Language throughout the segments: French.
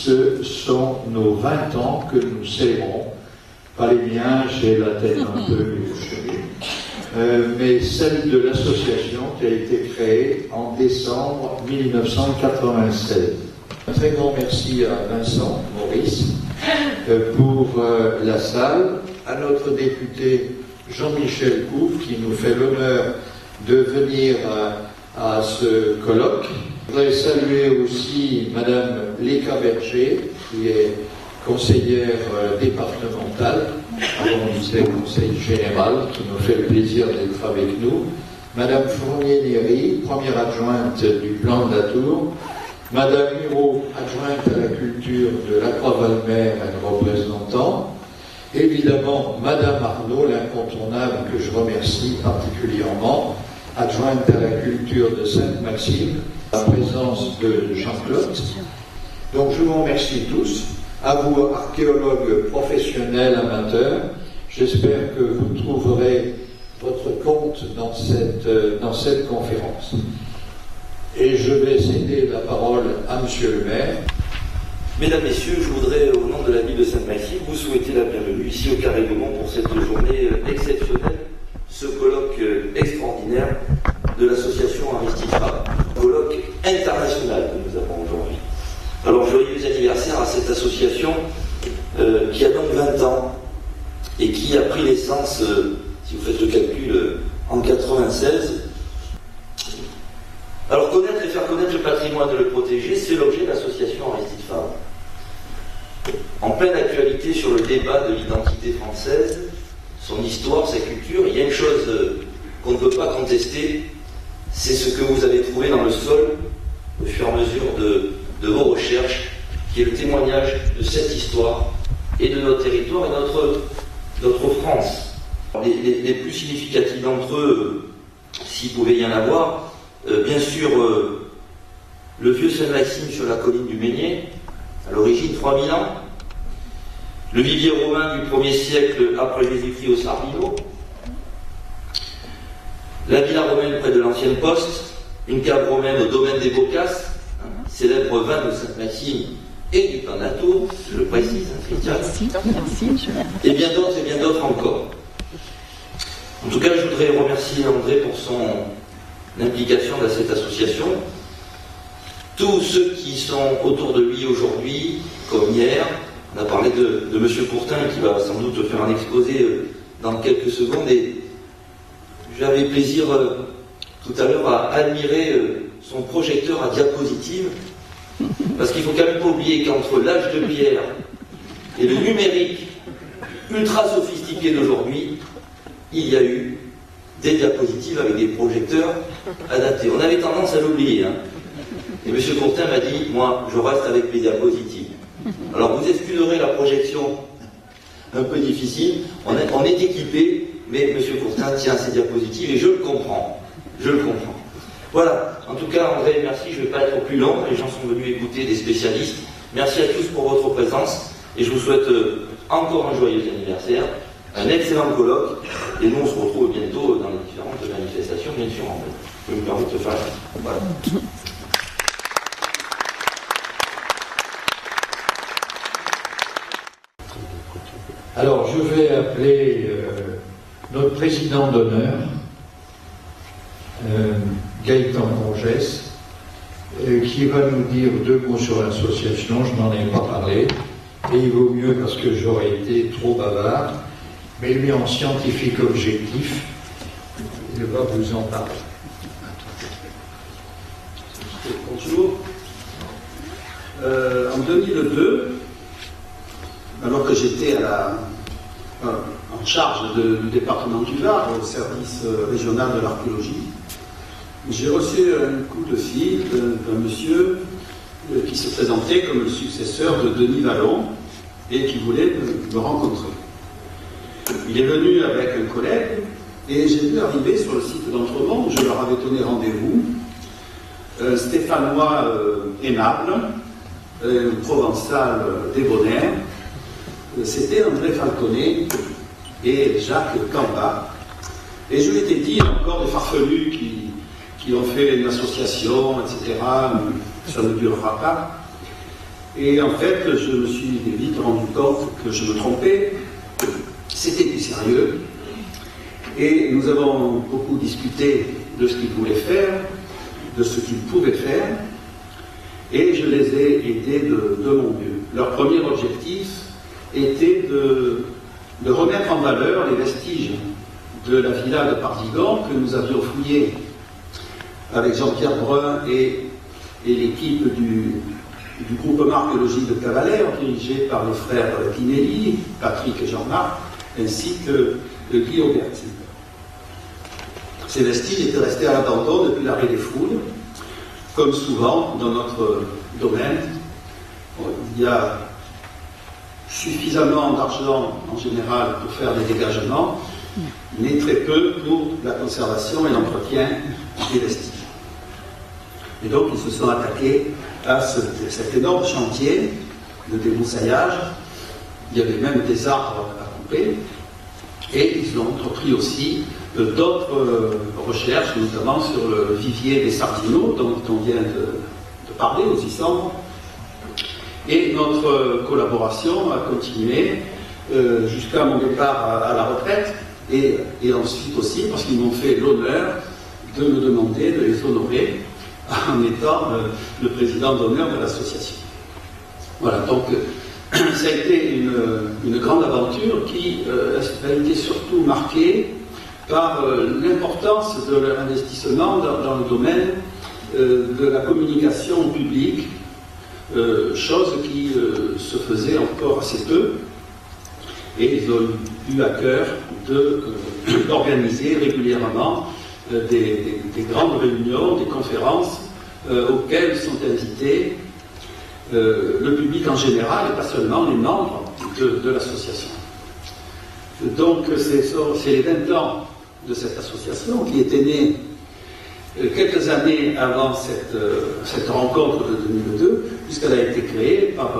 ce sont nos 20 ans que nous célébrons. Pas les miens, j'ai la tête un peu cheveux, mais celle de l'association qui a été créée en décembre 1996. Un très grand merci à Vincent Maurice pour la salle, à notre député Jean-Michel Couve qui nous fait l'honneur de venir à ce colloque. Je voudrais saluer aussi Madame Léka Berger, qui est conseillère départementale, avant du conseil général, qui nous fait le plaisir d'être avec nous. Madame Fournier-Néry, première adjointe du plan de la Tour. Madame Hureau, adjointe à la culture de la Croix-Valmer, et représentant. Évidemment, Madame Arnaud, l'incontournable, que je remercie particulièrement, adjointe à la culture de Sainte-Maxime, en présence de Jean-Claude. Donc je vous remercie tous, à vous archéologues professionnels, amateurs. J'espère que vous trouverez votre compte dans cette conférence. Et je vais céder la parole à Monsieur le maire. Mesdames, Messieurs, je voudrais, au nom de la ville de Sainte-Maxime, vous souhaiter la bienvenue ici au Carré Gaumont pour cette journée exceptionnelle, ce colloque extraordinaire de l'association Aristide Fabre, colloque international que nous avons aujourd'hui. Alors, joyeux anniversaire à cette association qui a donc 20 ans et qui a pris naissance, si vous faites le calcul, en 96. Alors, connaître et faire connaître le patrimoine et le protéger, c'est l'objet de l'association Aristide Fabre. En pleine actualité sur le débat de l'identité française, son histoire, sa culture, il y a une chose qu'on ne peut pas contester, c'est ce que vous avez trouvé dans le sol au fur et à mesure de vos recherches, qui est le témoignage de cette histoire et de notre territoire et notre France. Les plus significatifs d'entre eux, s'il pouvait y en avoir, bien sûr, le vieux Saint-Maxime sur la colline du Meunier, à l'origine 3000 ans, le vivier romain du 1er siècle après Jésus-Christ au Sarbino, la villa romaine près de l'ancienne poste, une cave romaine au domaine des Bocasses, célèbre vin de Sainte-Maxime et du pain de la Tour, je le précise, Christian. Merci. Et bien d'autres encore. En tout cas, je voudrais remercier André pour son implication dans cette association. Tous ceux qui sont autour de lui aujourd'hui, comme hier, on a parlé de M. Courtin qui va sans doute faire un exposé dans quelques secondes, et j'avais plaisir tout à l'heure à admirer son projecteur à diapositive, parce qu'il ne faut quand même pas oublier qu'entre l'âge de pierre et le numérique ultra sophistiqué d'aujourd'hui, il y a eu des diapositives avec des projecteurs adaptés. On avait tendance à l'oublier, hein. Et M. Courtin m'a dit, moi, je reste avec mes diapositives. Alors, vous excuserez la projection un peu difficile. On est équipé, mais M. Courtin tient à ses diapositives et je le comprends. Voilà. En tout cas, André, merci. Je ne vais pas être plus long. Les gens sont venus écouter des spécialistes. Merci à tous pour votre présence. Et je vous souhaite encore un joyeux anniversaire, un excellent colloque. Et nous, on se retrouve bientôt dans les différentes manifestations, bien sûr. En fait. Je me permets de faire. Voilà. Alors, je vais appeler notre président d'honneur, Gaëtan Congès, qui va nous dire 2 mots sur l'association. Je n'en ai pas parlé, et il vaut mieux parce que j'aurais été trop bavard, mais lui, en scientifique objectif, il va vous en parler. Bonjour. En 2002, alors que j'étais en charge du département du Var, au service régional de l'archéologie, j'ai reçu un coup de fil d'un monsieur qui se présentait comme le successeur de Denis Vallon et qui voulait me rencontrer. Il est venu avec un collègue et j'ai vu arriver sur le site d'Entremont où je leur avais donné rendez-vous un Stéphanois aimable, un Provençal débonnaire. C'était André Falconet et Jacques Camba. Et je m'étais dit, encore des farfelus qui ont fait une association, etc., ça ne durera pas. Et en fait, je me suis vite rendu compte que je me trompais, c'était du sérieux. Et nous avons beaucoup discuté de ce qu'ils voulaient faire, de ce qu'ils pouvaient faire, et je les ai aidés de mon mieux. Leur premier objectif était de remettre en valeur les vestiges de la villa de Pardigan que nous avions fouillé avec Jean-Pierre Brun et l'équipe du groupement archéologique de Cavalère, dirigé par les frères Pinelli, Patrick et Jean-Marc, ainsi que Guy Auberti. Ces vestiges étaient restés à l'abandon depuis l'arrêt des fouilles. Comme souvent dans notre domaine, il y a suffisamment d'argent en général pour faire des dégagements, mais très peu pour la conservation et l'entretien des vestiges. Et donc ils se sont attaqués à cet énorme chantier de débroussaillage. Il y avait même des arbres à couper, et ils ont entrepris aussi d'autres recherches, notamment sur le vivier des Sardinots, dont on vient de parler aux Isambres. Et notre collaboration a continué jusqu'à mon départ à la retraite, et ensuite aussi parce qu'ils m'ont fait l'honneur de me demander de les honorer en étant le président d'honneur de l'association. Voilà, donc ça a été une grande aventure qui a été surtout marquée par l'importance de leur investissement dans le domaine de la communication publique, chose qui se faisait encore assez peu, et ils ont eu à cœur d'organiser régulièrement des grandes réunions, des conférences auxquelles sont invités le public en général et pas seulement les membres de l'association. Donc c'est les 20 ans de cette association qui était née quelques années avant cette rencontre de 2002, puisqu'elle a été créée par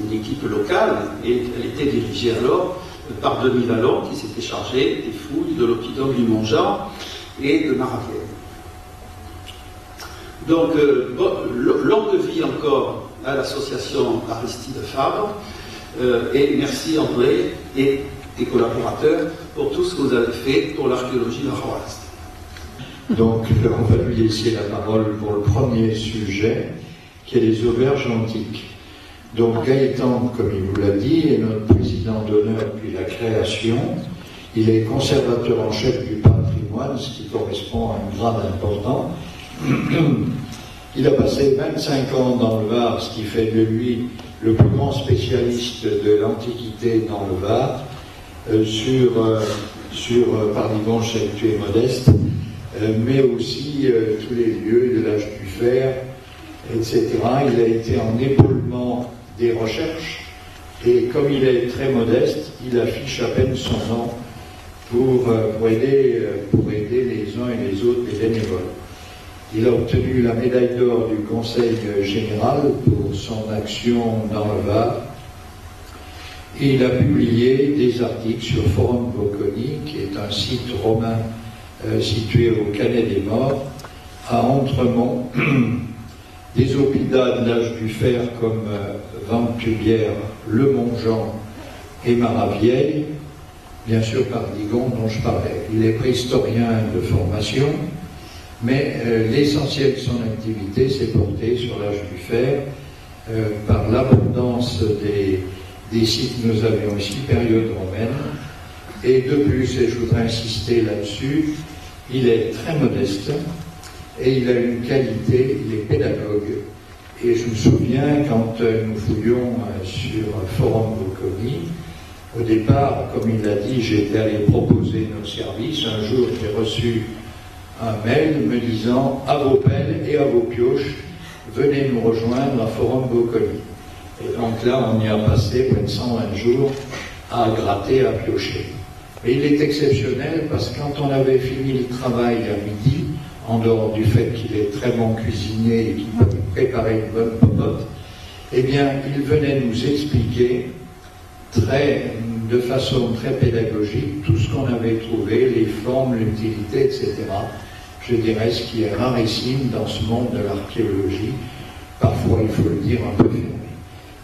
une équipe locale, et elle était dirigée alors par Denis Vallon, qui s'était chargé des fouilles de l'oppidum du Mont-Jean et de Maraviel. Donc, longue vie encore à l'association Aristide Fabre, et merci André et tes collaborateurs pour tout ce que vous avez fait pour l'archéologie maroise. Donc, on va lui laisser la parole pour le premier sujet, qui est les auberges antiques. Donc, Gaëtan, comme il vous l'a dit, est notre président d'honneur depuis la création. Il est conservateur en chef du patrimoine, ce qui correspond à un grade important. Il a passé 25 ans dans le Var, ce qui fait de lui le plus grand spécialiste de l'Antiquité dans le Var, sur Pardigon, Château et Modeste, mais aussi tous les lieux de l'âge du fer, etc. Il a été en épaulement des recherches, et comme il est très modeste, il affiche à peine son nom pour aider les uns et les autres, les bénévoles. Il a obtenu la médaille d'or du Conseil général pour son action dans le Var. Et il a publié des articles sur Forum Bocconi, qui est un site romain situé au Canet des Morts, à Entremont, des oppidats de l'âge du fer comme Ventubière, Le Mont-Jean et Maravieille, bien sûr Pardigon dont je parlais. Il est préhistorien de formation, mais l'essentiel de son activité s'est porté sur l'âge du fer, par l'abondance des sites que nous avions ici, période romaine. Et de plus, et je voudrais insister là-dessus, il est très modeste et il a une qualité, il est pédagogue. Et je me souviens, quand nous fouillions sur Forum Bocconi, au départ, comme il l'a dit, j'étais allé proposer nos services. Un jour, j'ai reçu un mail me disant « À vos pelles et à vos pioches, venez nous rejoindre à Forum Bocconi ». Et donc là, on y a passé près de 120 jours à gratter, à piocher. Et il est exceptionnel parce que quand on avait fini le travail à midi, en dehors du fait qu'il est très bon cuisinier et qu'il peut préparer une bonne popote, eh bien, il venait nous expliquer de façon très pédagogique tout ce qu'on avait trouvé, les formes, l'utilité, etc. Je dirais ce qui est rarissime dans ce monde de l'archéologie, parfois, il faut le dire, un peu fermé.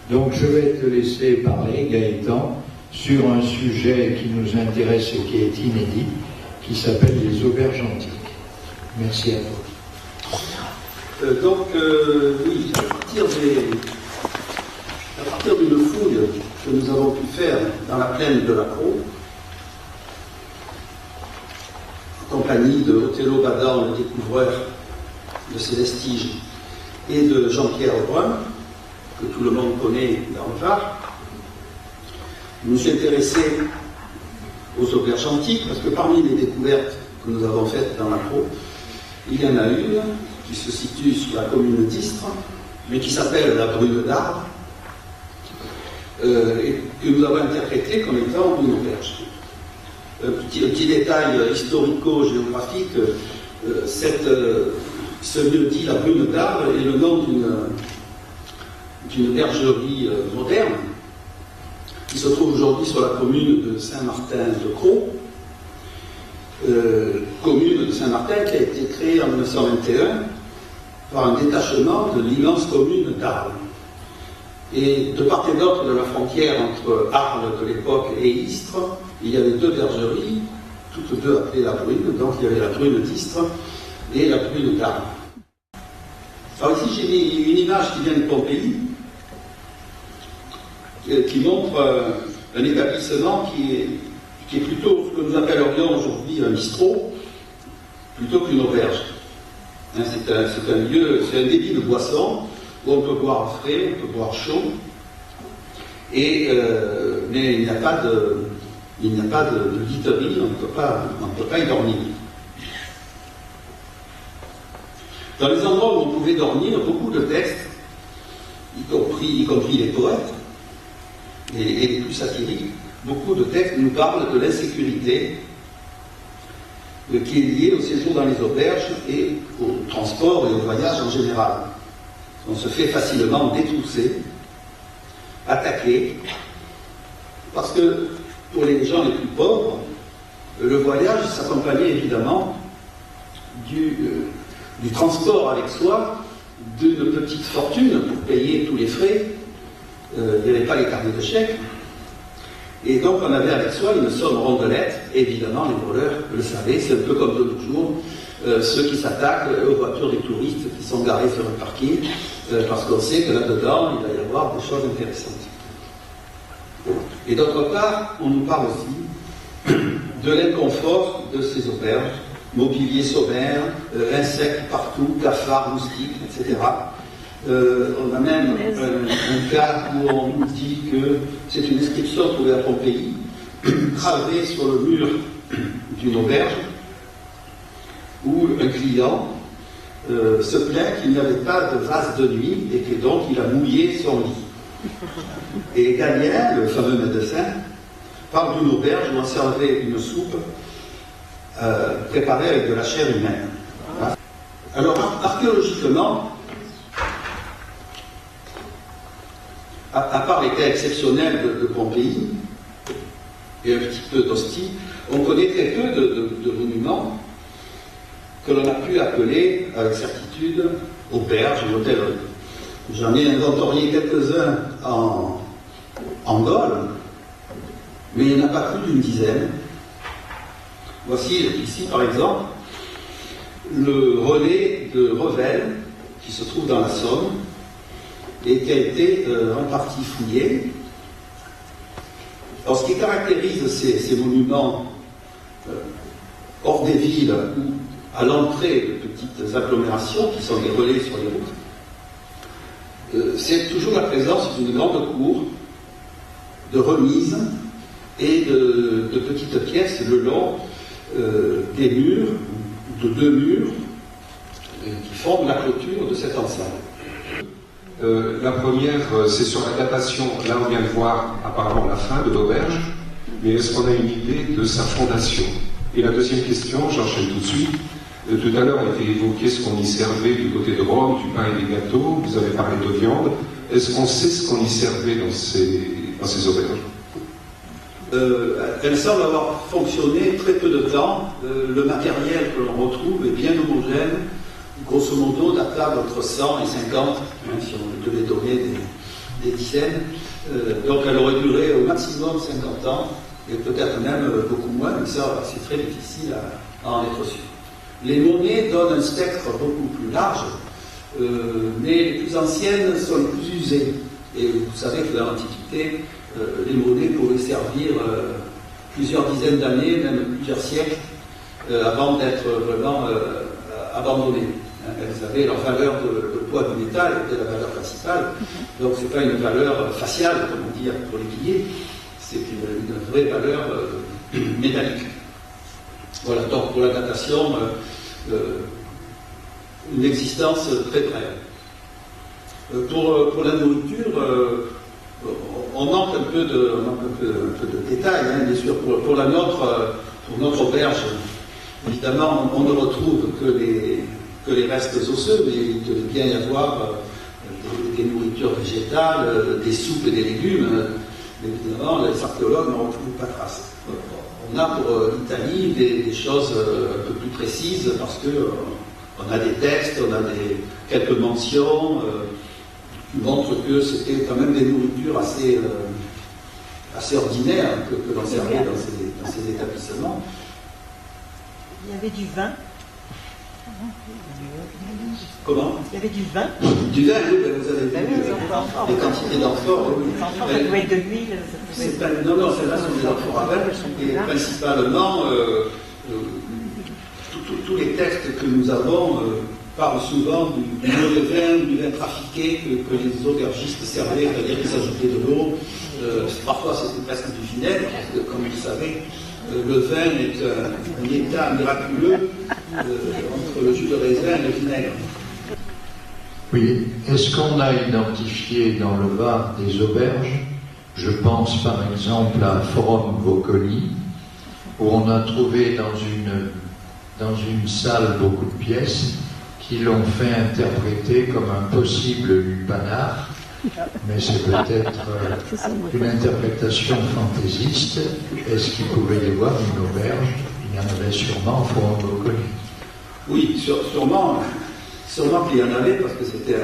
Donc je vais te laisser parler, Gaëtan, sur un sujet qui nous intéresse et qui est inédit, qui s'appelle les auberges antiques. Merci à toi. Oui, à partir d'une fouille que nous avons pu faire dans la plaine de la Crau, en compagnie de Othello Badan, le découvreur de ces vestiges, et de Jean-Pierre Brun, que tout le monde connaît dans le Var, je me suis intéressé aux auberges antiques, parce que parmi les découvertes que nous avons faites dans la Crau, il y en a une qui se situe sur la commune d'Istres, mais qui s'appelle la Brune d'Arles, et que nous avons interprétée comme étant une auberge. Un petit détail historico-géographique, ce lieu dit la Brune d'Arles est le nom d'une bergerie moderne qui se trouve aujourd'hui sur la commune de Saint-Martin-de-Crau, commune de Saint-Martin qui a été créée en 1921 par un détachement de l'immense commune d'Arles. Et de part et d'autre de la frontière entre Arles de l'époque et Istres, il y avait deux bergeries, toutes deux appelées la Brune, donc il y avait la Brune d'Istres et la Brune d'Arles. Alors ici j'ai mis une image qui vient de Pompéi, qui montre un établissement qui est plutôt ce que nous appellerions aujourd'hui un bistrot, plutôt qu'une auberge. C'est un lieu, c'est un débit de boissons où on peut boire frais, on peut boire chaud, mais il n'y a pas de literie, on ne peut pas y dormir. Dans les endroits où on pouvait dormir, beaucoup de textes, y compris les poètes et les plus satiriques, beaucoup de textes nous parlent de l'insécurité qui est liée au séjour dans les auberges et au transport et au voyage en général. On se fait facilement détrousser, attaquer, parce que pour les gens les plus pauvres, le voyage s'accompagnait évidemment du transport avec soi d'une petite fortune pour payer tous les frais. Il n'y avait pas les carnets de chèques. Et donc on avait avec soi une somme rondelette. Évidemment, les voleurs le savaient, c'est un peu comme de nos jours, ceux qui s'attaquent aux voitures des touristes qui sont garées sur un parking, parce qu'on sait que là-dedans, il va y avoir des choses intéressantes. Et d'autre part, on nous parle aussi de l'inconfort de ces auberges, mobilier sommaire, insectes partout, cafards, moustiques, etc. On a même un cas où on nous dit que c'est une inscription trouvée à Pompéi, gravée sur le mur d'une auberge, où un client se plaint qu'il n'y avait pas de vase de nuit et que donc il a mouillé son lit. Et Galien, le fameux médecin, parle d'une auberge où on servait une soupe préparée avec de la chair humaine. Alors, archéologiquement, à part les cas exceptionnels de Pompéi et un petit peu d'Ostie, on connaît très peu de monuments que l'on a pu appeler avec certitude auberges ou hôtelleries. J'en ai inventorié quelques-uns en Gaule, mais il n'y en a pas plus d'une dizaine. Voici ici, par exemple, le relais de Revel, qui se trouve dans la Somme, et qui a été en partie fouillé. Alors, ce qui caractérise ces monuments hors des villes ou à l'entrée de petites agglomérations, qui sont des relais sur les routes, c'est toujours la présence d'une grande cour, de remises et de petites pièces le long des murs, de deux murs, qui forment la clôture de cette enceinte. La première, c'est sur la datation. Là, on vient de voir apparemment la fin de l'auberge, mais est-ce qu'on a une idée de sa fondation? Et la deuxième question, j'enchaîne tout de suite. Tout à l'heure, a été évoqué ce qu'on y servait du côté de Rome, du pain et des gâteaux. Vous avez parlé de viande. Est-ce qu'on sait ce qu'on y servait dans ces auberges? Elle semble avoir fonctionné très peu de temps. Le matériel que l'on retrouve est bien homogène. Grosso modo, datable entre 100 et 50, si on devait donner des dizaines. Donc elle aurait duré au maximum 50 ans, et peut-être même beaucoup moins, mais ça c'est très difficile à en être sûr. Les monnaies donnent un spectre beaucoup plus large, mais les plus anciennes sont les plus usées. Et vous savez que dans l'Antiquité, les monnaies pouvaient servir plusieurs dizaines d'années, même plusieurs siècles, avant d'être vraiment abandonnées. Elles avaient leur valeur de poids du métal, était la valeur principale. Donc ce n'est pas une valeur faciale, comme on dit pour les billets, c'est une vraie valeur métallique. Voilà, donc pour la datation, une existence très brève. Pour la nourriture, on manque un peu de détails, hein, bien sûr. Pour notre auberge, évidemment, on ne retrouve que les restes osseux, mais il devait bien y avoir des nourritures végétales, des soupes et des légumes. Évidemment, les archéologues n'en retrouvent pas trace. On a pour l'Italie des choses un peu plus précises parce qu'on a des textes, on a quelques mentions qui montrent que c'était quand même des nourritures assez ordinaires que l'on servait dans ces établissements. Il y avait du vin. Comment? Il y avait du vin. Du vin, oui, vous avez vu des quantités d'amphores. Oui. De l'huile. Non, celles-là sont des amphores à vin. Et principalement, tous les textes que nous avons parlent souvent du vin trafiqué que les aubergistes servaient, c'est-à-dire qu'ils ajoutaient de l'eau. Parfois, c'était presque du vinaigre, parce que, comme vous le savez, le vin est un état miraculeux entre le jus de raisin et le vinaigre. Oui. Est-ce qu'on a identifié dans le Var des auberges? Je pense par exemple à Forum Vocoli, où on a trouvé dans une salle beaucoup de pièces qui l'ont fait interpréter comme un possible lupanar, mais c'est peut-être une interprétation fantaisiste. Est-ce qu'il pouvait y avoir une auberge? Il y en avait sûrement au Forum Vocoli. Oui, sûrement qu'il y en avait, parce que c'était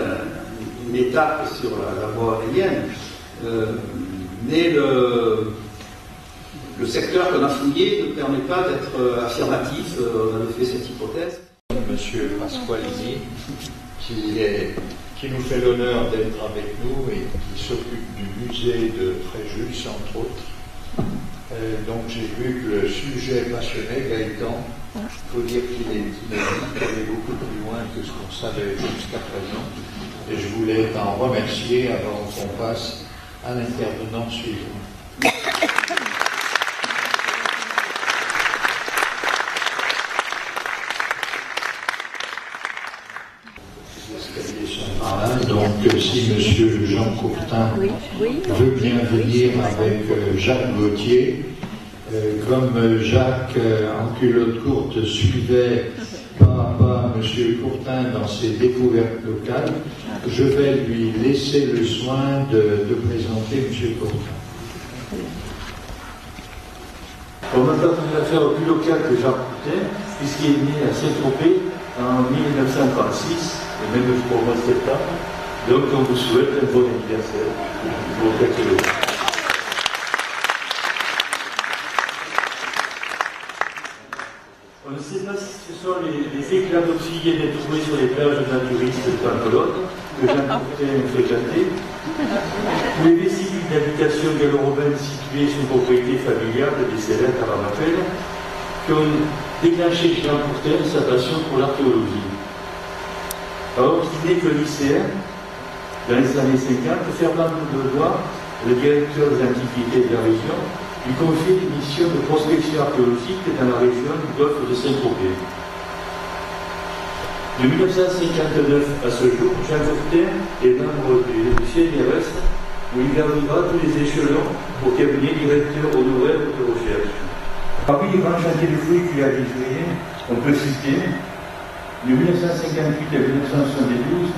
une étape sur la voie aurélienne. Mais le secteur qu'on a fouillé ne permet pas d'être affirmatif. On avait fait cette hypothèse. Monsieur Pasqualini, qui nous fait l'honneur d'être avec nous et qui s'occupe du musée de Fréjus, entre autres. Donc j'ai vu que le sujet passionnait Gaëtan. Il faut dire qu'il est allé beaucoup plus loin que ce qu'on savait jusqu'à présent. Et je voulais t'en remercier avant qu'on passe à l'intervenant suivant. Les escaliers sont par là. Donc si M. Jean Courtin veut bien venir avec Jacques Gauthier. Comme Jacques, en culotte courte, suivait pas M. Courtin dans ses découvertes locales, je vais lui laisser le soin de présenter M. Courtin. On n'a pas tout à fait plus local que Jacques Courtin, puisqu'il est né à Saint-Tropez en 1936, et même pour le mois de septembre. Donc on vous souhaite un bon anniversaire. Pour quelques On ne sait pas si ce sont les éclats d'oxygène trouvés sur les plages naturistes de Pamplonne, que Jean Courtin fréquentait, ou les vestiges d'habitation gallo-romaine situés sous propriété familiale des Célèbres à Ramapel, qui ont déclenché chez Jean Courtin sa passion pour l'archéologie. Alors qu'il n'est que lycéen, dans les années 50, Fernand Delois, le directeur des antiquités de la région, lui confie une mission de prospection archéologique dans la région du golfe de Saint-Tropez. De 1959 à ce jour, Jean Courtin est membre du CNRS, où il gravira tous les échelons au cabinet directeur honoraire de recherche. Parmi les grands chantiers de fouilles qu'il a déjoués, on peut citer de 1958 à 1972,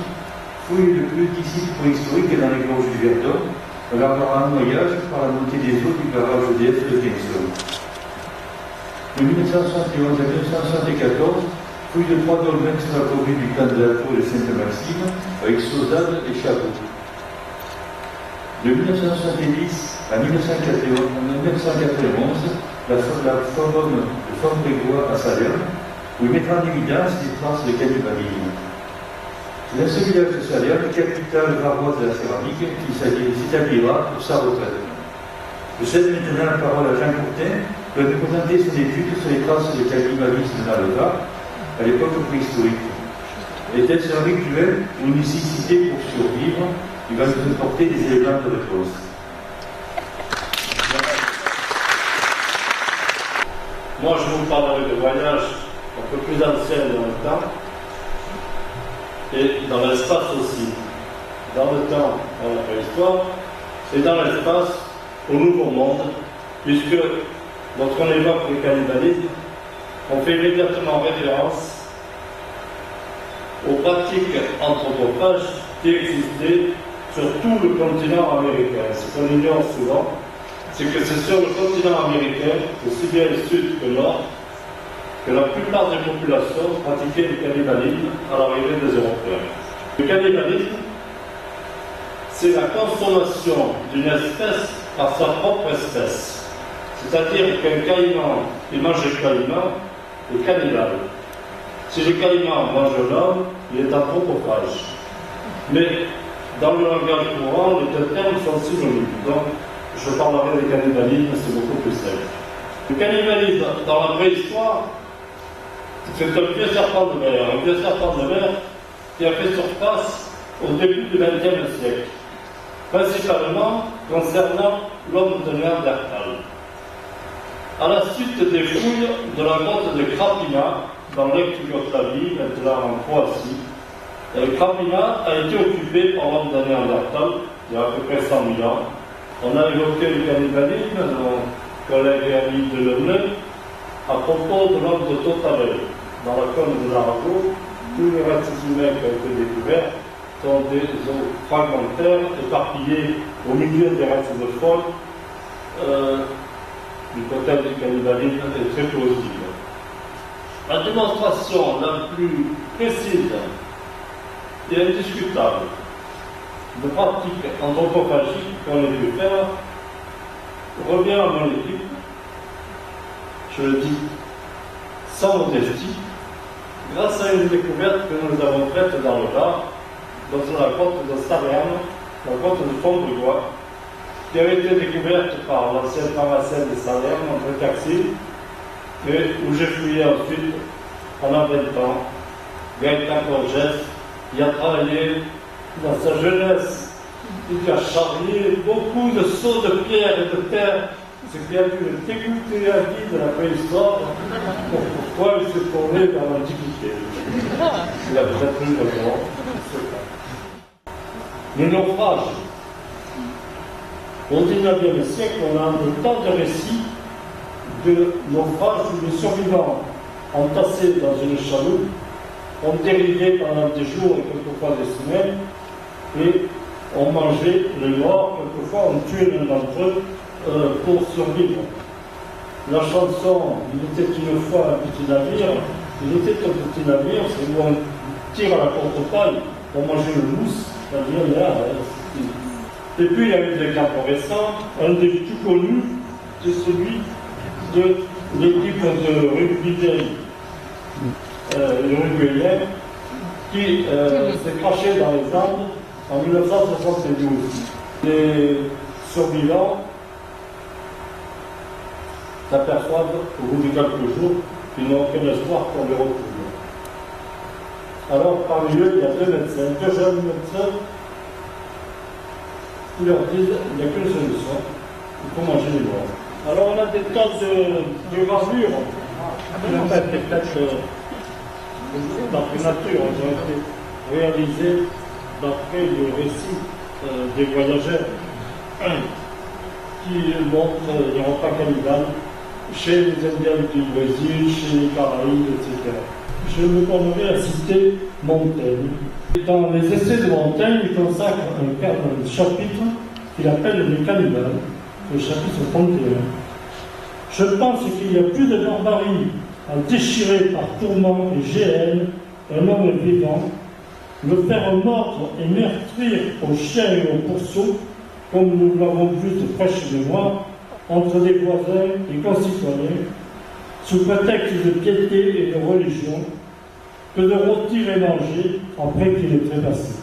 fouilles de petits sites préhistoriques dans les gorges du Verdon, lors d'un noyage par la montée des eaux du barrage EDF de Quinson. De 1971 à 1974, fouille de 3 dolmens sur la commune du camp de la Tour de Sainte-Maxime, avec Sauzade et Chabot. De 1970 à 1991, la forum de Fontbrégois à Salerne, où il mettra en évidence des traces de cannibalisme. C'est dans ce village de Salerne, capitale varoise de la céramique, qu'il s'établira pour sa retraite. Je cède maintenant la parole à Jean Courtin pour nous présenter son étude sur les traces de cannibalisme dans le Var à l'époque préhistorique. Était-ce un rituel ou une nécessité pour survivre? Il va nous apporter des éléments de réponse. Moi, je vous parlerai de voyages un peu plus anciens dans le temps et dans l'espace aussi. Dans le temps, dans la préhistoire, et dans l'espace, au Nouveau Monde, puisque lorsqu'on évoque le cannibalisme, on fait immédiatement référence aux pratiques anthropophages qui existaient sur tout le continent américain. Ce qu'on ignore souvent, c'est que c'est sur le continent américain, aussi bien le sud que le nord, que la plupart des populations pratiquaient le cannibalisme à l'arrivée des Européens. Le cannibalisme, c'est la consommation d'une espèce par sa propre espèce. C'est-à-dire qu'un caïman qui mange le caïman est cannibale. Si le caïman mange l'homme, il est anthropophage. Mais dans le langage courant, les deux termes sont synonymes. Donc, je parlerai de cannibalisme, c'est beaucoup plus simple. Le cannibalisme, dans la préhistoire, c'est un vieux serpent de mer. Un vieux serpent de mer qui a fait surface au début du XXe siècle, principalement concernant l'homme de Néandertal. À la suite des fouilles de la grotte de Krapina, dans l'ex-Yougoslavie, maintenant en Croatie, Krapina a été occupé par l'homme de Néandertal il y a à peu près 100 000 ans. On a évoqué le cannibalisme, mon collègue et ami de Leneu, à propos de l'homme de Totavel. Dans la cône de l'Arago, tous les restes humains qui ont été découverts sont des os fragmentaires éparpillés au milieu des restes de faune. L'hypothèse du cannibalisme est très plausible. La démonstration la plus précise et indiscutable de pratiques anthropophagiques qu'on ait pu faire revient à mon équipe, je le dis sans modestie, grâce à une découverte que nous avons faite dans le Var, dans la grotte de Salerne, la grotte de Fontbrégois, qui avait été découverte par l'ancien pharmacien de Salerne, entre Caxil, et où j'ai fouillé ensuite pendant 20 ans. Gaëtan Borges, qui a travaillé dans sa jeunesse, il a charrié beaucoup de seaux de pierre et de terre, ce qui a dû le dégoûter à vie de la préhistoire, pourquoi il s'est tourné vers l'Antiquité. Il a peut-être eu raison. Le naufrage. Au XIXe siècle, on a tant de récits de naufrage où les survivants entassés dans une chaloupe ont dérivé pendant des jours et quelquefois des semaines et ont mangé les morts, quelquefois ont tué l'un d'entre eux pour survivre. La chanson « Il était une fois un petit navire », il était un petit navire, c'est où on tire à la porte-paille pour manger le mousse, c'est-à-dire là. Et puis il y a eu des cas récents, un des plus connus, c'est celui de l'équipe de rugby l'Uruguayen, qui s'est craché dans les Andes en 1972. Les survivants s'aperçoivent au bout de quelques jours qu'ils n'ont aucun espoir pour les retrouver. Alors parmi eux, il y a deux médecins, deux jeunes médecins, qui leur disent qu'il n'y a qu'une solution, il faut manger les morts. Alors on a des tas de gravures, qui n'ont pas été faites dans la nature, elles ont été réalisées d'après le récit des voyageurs qui montrent qu'il n'y aura pas cannibales chez les Indiens du Brésil, chez les Caraïbes, etc. Je me bornerai à citer Montaigne. Dans les essais de Montaigne, il consacre un chapitre qu'il appelle les cannibales, le chapitre 31. Je pense qu'il y a plus de barbarie à déchirer par tourment et géhenne un homme vivant, le faire mordre et meurtrir aux chiens et aux pourceaux, comme nous l'avons vu de près chez moi, entre des voisins et concitoyens, sous prétexte de piété et de religion, que de rôtir et manger après qu'il est trépassé.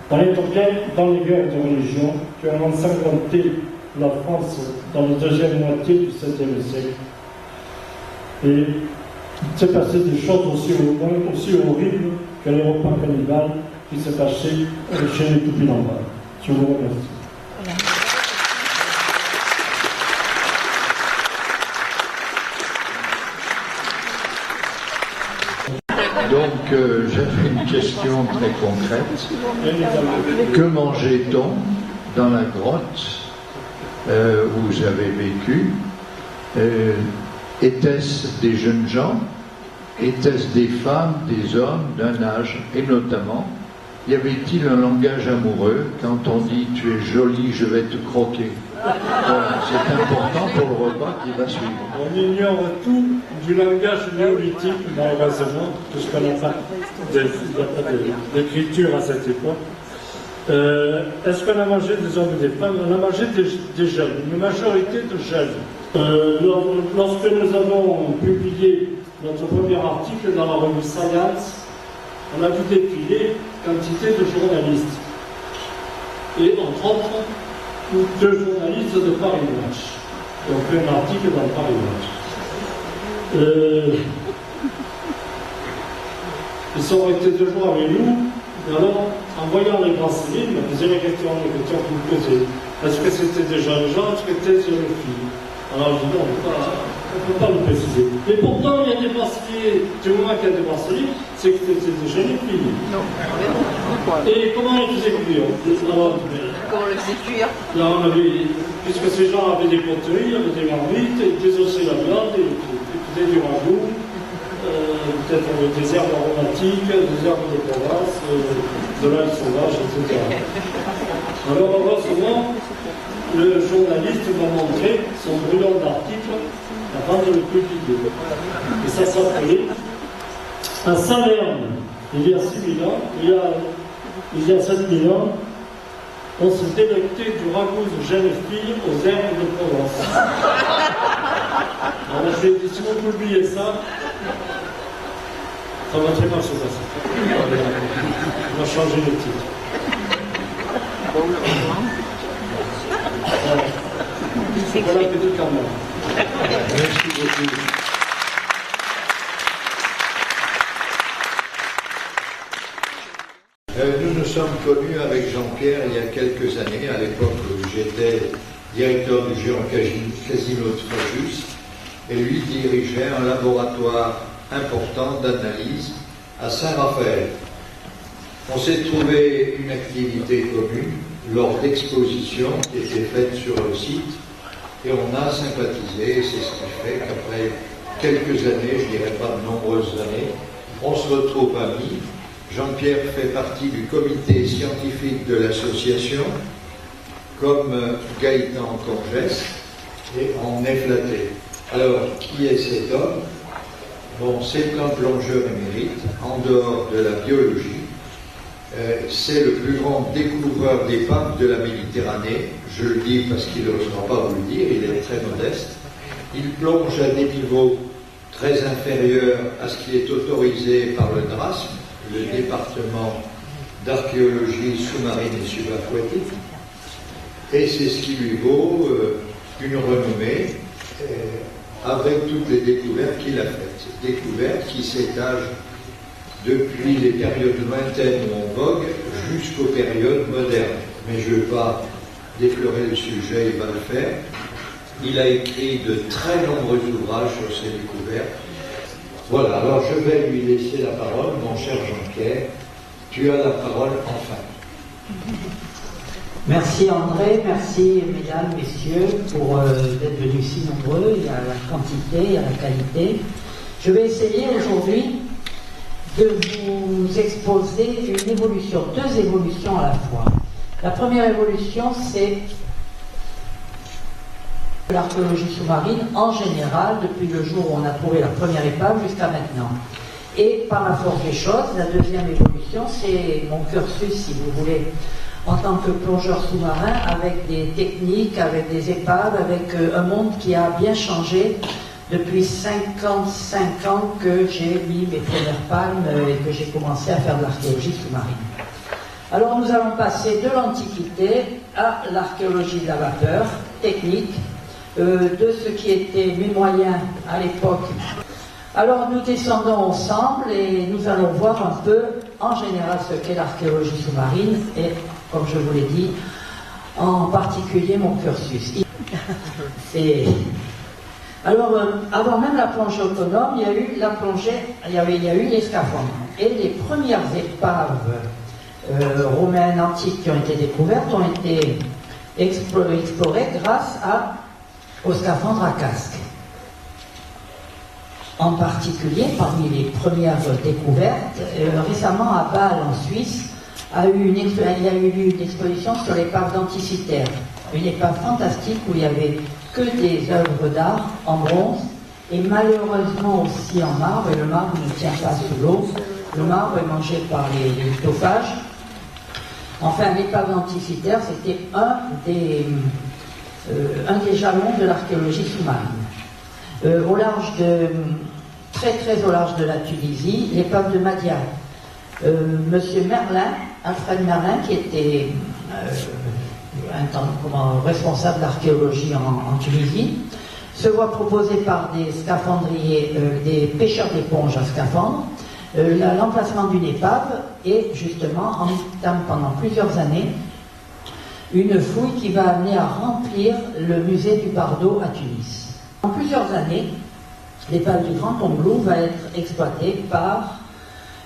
Dans les guerres de religion qui ont ensanglanté la France dans la deuxième moitié du XVIIe siècle, et il s'est passé des choses aussi horribles que les repas cannibales qui s'est passé chez les Tupinambas. Je vous remercie. Donc, j'avais une question très concrète. Que mangeait-on dans la grotte où vous avez vécu? Était-ce des jeunes gens? Était-ce des femmes, des hommes d'un âge? Et notamment, y avait-il un langage amoureux quand on dit « tu es jolie, je vais te croquer » Voilà, c'est important pour le repas qui va suivre. On ignore tout du langage néolithique, malheureusement, puisqu'on n'a pas d'écriture à cette époque. Est-ce qu'on a mangé des hommes et des femmes? On a mangé des jeunes, une majorité de jeunes. Lorsque nous avons publié notre premier article dans la revue Science, on a vu défiler quantité de journalistes. Et entre autres, deux journalistes de Paris Match. Ils ont fait un article dans Paris Match. Ils sont restés 2 jours avec nous, et alors, en voyant les bracelets, ils me posaient la question que vous posez. Est-ce que c'était des jeunes gens, est-ce que c'était des jeunes filles? Alors je dis non, on ne peut pas le préciser. Et pourtant, il y a des bracelets, du moment qu'il y a des bracelets, c'est que c'était des jeunes filles. Non. Et comment on les faisait cuire? Comment on les faisait cuire? Là, puisque ces gens avaient des poteries, il y avait des marmites, ils désossaient la viande, ils faisaient du ragoût, peut-être avec des herbes aromatiques, des herbes de Provence, de l'ail sauvage, etc. Alors, heureusement, le journaliste m'a montré son brûlant d'article avant de le publier. Et ça s'appelait « À Salerne, il y a 6000 ans, il y a 7000 ans, on se délectait du ragoût de jeunes filles aux herbes de Provence. » Alors je lui ai dit, si vous publiez ça, ça va très mal se passer. On va changer le titre. Voilà la petite caméra. Merci beaucoup. Nous nous sommes connus avec Jean-Pierre il y a quelques années, à l'époque où j'étais directeur du Géant Casino de Fréjus, et lui dirigeait un laboratoire important d'analyse à Saint-Raphaël. On s'est trouvé une activité commune lors d'expositions qui étaient faites sur le site, et on a sympathisé, et c'est ce qui fait qu'après quelques années, je dirais pas de nombreuses années, on se retrouve amis. Jean-Pierre fait partie du comité scientifique de l'association, comme Gaëtan Congès, et on est flatté. Alors, qui est cet homme? Bon, c'est un plongeur émérite, en dehors de la biologie. C'est le plus grand découvreur d'épaves de la Méditerranée. Je le dis parce qu'il n'osera pas vous le dire, il est très modeste. Il plonge à des niveaux très inférieurs à ce qui est autorisé par le DRASM, le département d'archéologie sous-marine et subaquatique. Et c'est ce qui lui vaut une renommée avec toutes les découvertes qu'il a faites. Découvertes qui s'étagent depuis les périodes lointaines où on vogue jusqu'aux périodes modernes. Mais je ne vais pas déflorer le sujet, il va le faire. Il a écrit de très nombreux ouvrages sur ces découvertes. Voilà, alors je vais lui laisser la parole, mon cher Jean-Pierre. Tu as la parole enfin. Merci André, merci mesdames, messieurs pour d'être venus si nombreux. Il y a la quantité, il y a la qualité. Je vais essayer aujourd'hui de vous exposer une évolution, 2 évolutions à la fois. La première évolution, c'est l'archéologie sous-marine en général, depuis le jour où on a trouvé la première épave jusqu'à maintenant. Et par la force des choses, la deuxième évolution, c'est mon cursus, si vous voulez, en tant que plongeur sous-marin, avec des techniques, avec des épaves, avec un monde qui a bien changé depuis 55 ans que j'ai mis mes premières palmes et que j'ai commencé à faire de l'archéologie sous-marine. Alors nous allons passer de l'Antiquité à l'archéologie de la vapeur, technique, de ce qui était mes moyens à l'époque. Alors nous descendons ensemble et nous allons voir un peu en général ce qu'est l'archéologie sous-marine et, comme je vous l'ai dit, en particulier mon cursus. Alors, avant même la plongée autonome, il y a eu la plongée, il y a eu les scaphandres. Et les premières épaves romaines antiques qui ont été découvertes ont été explorées grâce aux scaphandres à casque. En particulier, parmi les premières découvertes, récemment à Bâle, en Suisse, il y a eu une exposition sur l'épave d'Anticythère. Une épave fantastique où il n'y avait que des œuvres d'art en bronze et malheureusement aussi en marbre, et le marbre ne tient pas sous l'eau. Le marbre est mangé par les litophages. Enfin, l'épave d'Anticythère, c'était un des jalons de l'archéologie sous-marine. Au large très au large de la Tunisie, l'épave de Madiane. Monsieur Merlin, Alfred Merlin, qui était responsable d'archéologie en Tunisie, se voit proposer par des scaphandriers, des pêcheurs d'éponges à scaphandres, l'emplacement d'une épave et justement entame pendant plusieurs années une fouille qui va amener à remplir le musée du Bardo à Tunis. En plusieurs années, l'épave du Grand Tombouctou va être exploitée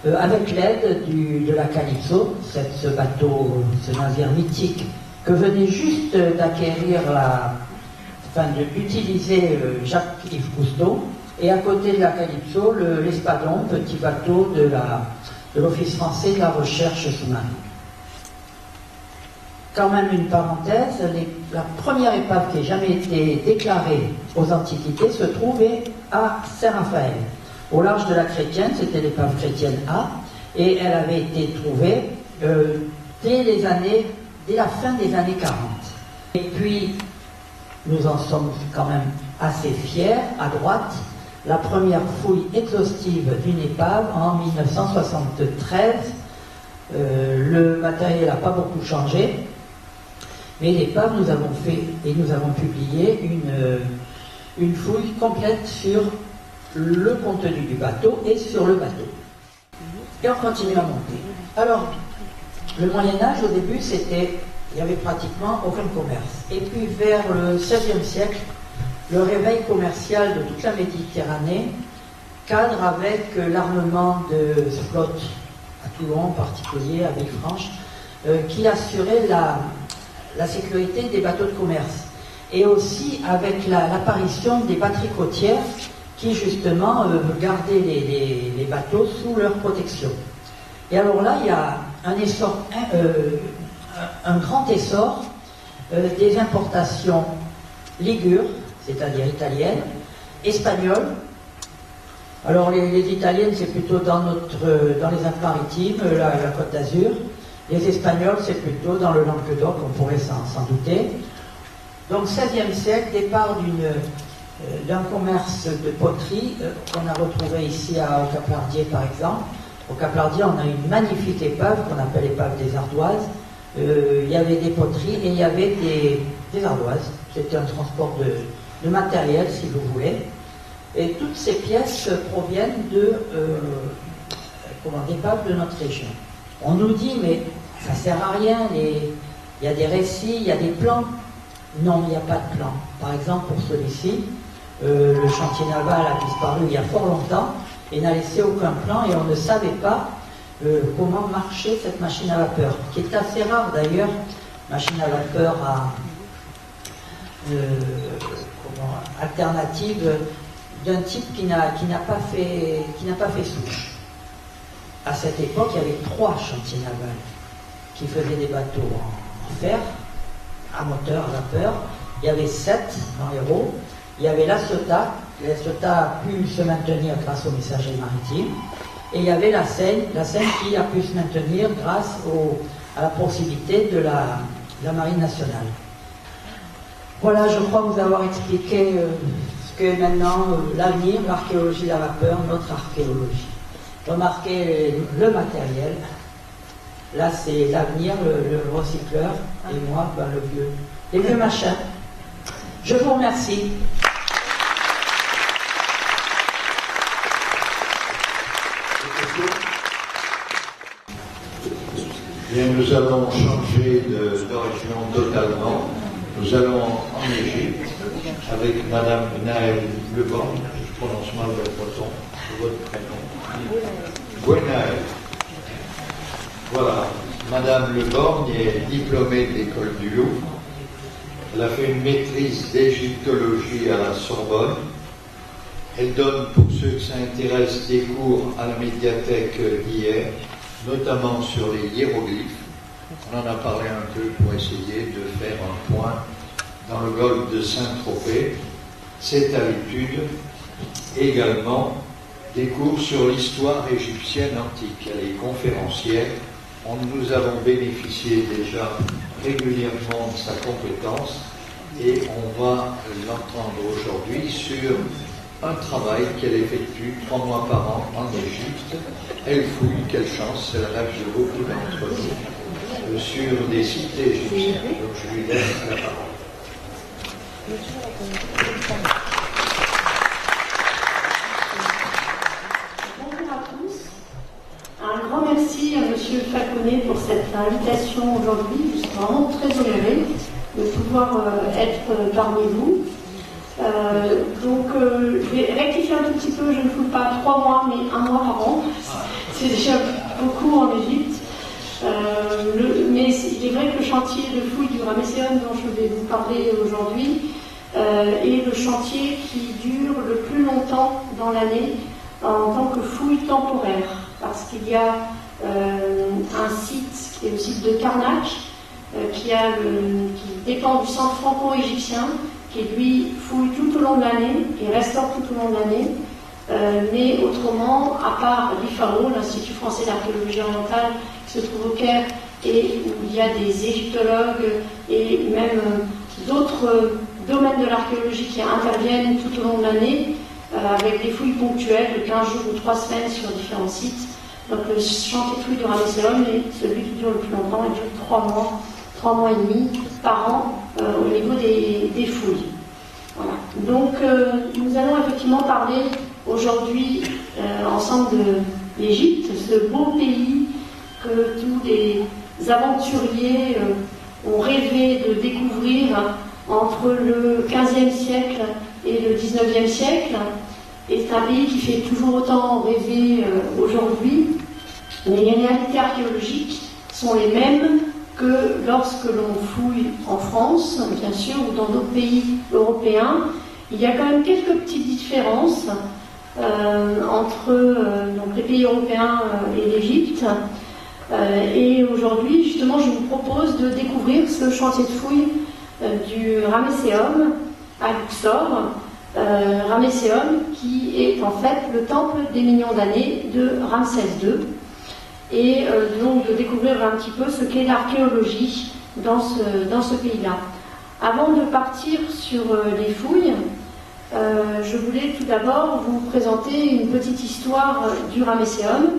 avec l'aide de la Calypso, ce bateau, ce navire mythique que venait juste d'acquérir, d'utiliser Jacques-Yves Cousteau, et à côté de la Calypso, l'Espadon, petit bateau de l'Office français de la recherche sous-marine. Quand même une parenthèse, la première épave qui ait jamais été déclarée aux Antiquités se trouvait à Saint-Raphaël. Au large de la Chrétienne, c'était l'épave chrétienne A, et elle avait été trouvée dès la fin des années 40. Et puis, nous en sommes quand même assez fiers, à droite, la première fouille exhaustive d'une épave en 1973. Le matériel n'a pas beaucoup changé, mais l'épave, nous avons fait et nous avons publié une fouille complète sur le contenu du bateau et sur le bateau. Et on continue à monter. Alors, le Moyen-Âge, au début, il n'y avait pratiquement aucun commerce. Et puis, vers le XVIe siècle, le réveil commercial de toute la Méditerranée cadre avec l'armement de flotte, à Toulon en particulier, à Villefranche, qui assurait la sécurité des bateaux de commerce. Et aussi avec l'apparition des batteries côtières qui, justement, gardaient les bateaux sous leur protection. Et alors là, il y a un grand essor des importations ligures, c'est-à-dire italiennes, espagnoles. Alors les italiennes, c'est plutôt dans les Alpes-Maritimes, la Côte d'Azur. Les espagnols, c'est plutôt dans le Languedoc, on pourrait s'en douter. Donc 16e siècle, départ d'un commerce de poterie qu'on a retrouvé ici au Cap-Lardier par exemple. Au Cap-Lardier, on a une magnifique épave qu'on appelle l'épave des Ardoises. Il y avait des poteries et il y avait des ardoises. C'était un transport de matériel, si vous voulez. Et toutes ces pièces proviennent d'épaves de notre région. On nous dit, mais ça ne sert à rien, il y a des récits, il y a des plans. Non, il n'y a pas de plan. Par exemple, pour celui-ci, le chantier naval a disparu il y a fort longtemps et n'a laissé aucun plan et on ne savait pas comment marchait cette machine à vapeur, qui est assez rare d'ailleurs, machine à vapeur alternative d'un type qui n'a pas fait souche. À cette époque, il y avait 3 chantiers navals qui faisaient des bateaux en fer, à moteur, à vapeur. Il y avait 7 dans l'Hérault. Il y avait la Ciotat. La Ciotat a pu se maintenir grâce aux messagers maritimes. Et il y avait la Seine qui a pu se maintenir grâce à la proximité de la Marine nationale. Voilà, je crois vous avoir expliqué ce qu'est maintenant l'avenir, l'archéologie de la vapeur, notre archéologie. Remarquez le matériel. Là, c'est l'avenir, le recycleur, et moi, ben, les vieux machins. Je vous remercie. Bien, nous allons changer de région totalement. Nous allons en Égypte avec Madame Naël Leborgne, je prononce mal votre prénom. Gwenaël. Voilà, Madame Leborgne est diplômée de l'école du Louvre. Elle a fait une maîtrise d'égyptologie à la Sorbonne. Elle donne, pour ceux que ça intéresse, des cours à la médiathèque d'hier, notamment sur les hiéroglyphes. On en a parlé un peu pour essayer de faire un point dans le golfe de Saint-Tropez. C'est à l'étude également des cours sur l'histoire égyptienne antique. Elle est conférencière. Nous avons bénéficié déjà régulièrement de sa compétence et on va l'entendre aujourd'hui sur un travail qu'elle effectue 3 mois par an en Égypte. Elle fouille, quelle chance, c'est le rêve de beaucoup d'entre nous, sur des sites égyptiens. Donc je lui laisse la parole. Bonjour à tous. Un grand merci à M. Falconet pour cette invitation aujourd'hui. Je suis vraiment très honorée de pouvoir être parmi vous. Je vais rectifier un tout petit peu, je ne fouille pas 3 mois, mais 1 mois par an. C'est déjà beaucoup en Égypte. Mais il est vrai que le chantier de fouille du Ramesséum dont je vais vous parler aujourd'hui est le chantier qui dure le plus longtemps dans l'année en tant que fouille temporaire. Parce qu'il y a un site, qui est le site de Karnak, qui dépend du centre franco-égyptien, qui lui fouille tout au long de l'année et restaure tout au long de l'année. Mais autrement, à part l'IFAO, l'Institut français d'archéologie orientale, qui se trouve au Caire, et où il y a des égyptologues et même d'autres domaines de l'archéologie qui interviennent tout au long de l'année, avec des fouilles ponctuelles de 15 jours ou 3 semaines sur différents sites. Donc le chantier de fouille du Ramesséum est celui qui dure le plus longtemps, il dure 3 mois et demi par an au niveau des fouilles. Voilà. Donc nous allons effectivement parler aujourd'hui ensemble de l'Égypte, ce beau pays que tous les aventuriers ont rêvé de découvrir entre le XVe siècle et le XIXe siècle. Et c'est un pays qui fait toujours autant rêver aujourd'hui. Mais les réalités archéologiques sont les mêmes que lorsque l'on fouille en France, bien sûr, ou dans d'autres pays européens. Il y a quand même quelques petites différences entre donc les pays européens et l'Égypte. Et aujourd'hui, justement, je vous propose de découvrir ce chantier de fouille du Ramesséum à Luxor. Ramesséum qui est en fait le temple des millions d'années de Ramsès II. Et donc de découvrir un petit peu ce qu'est l'archéologie dans ce pays-là. Avant de partir sur les fouilles, je voulais tout d'abord vous présenter une petite histoire du Ramesséum.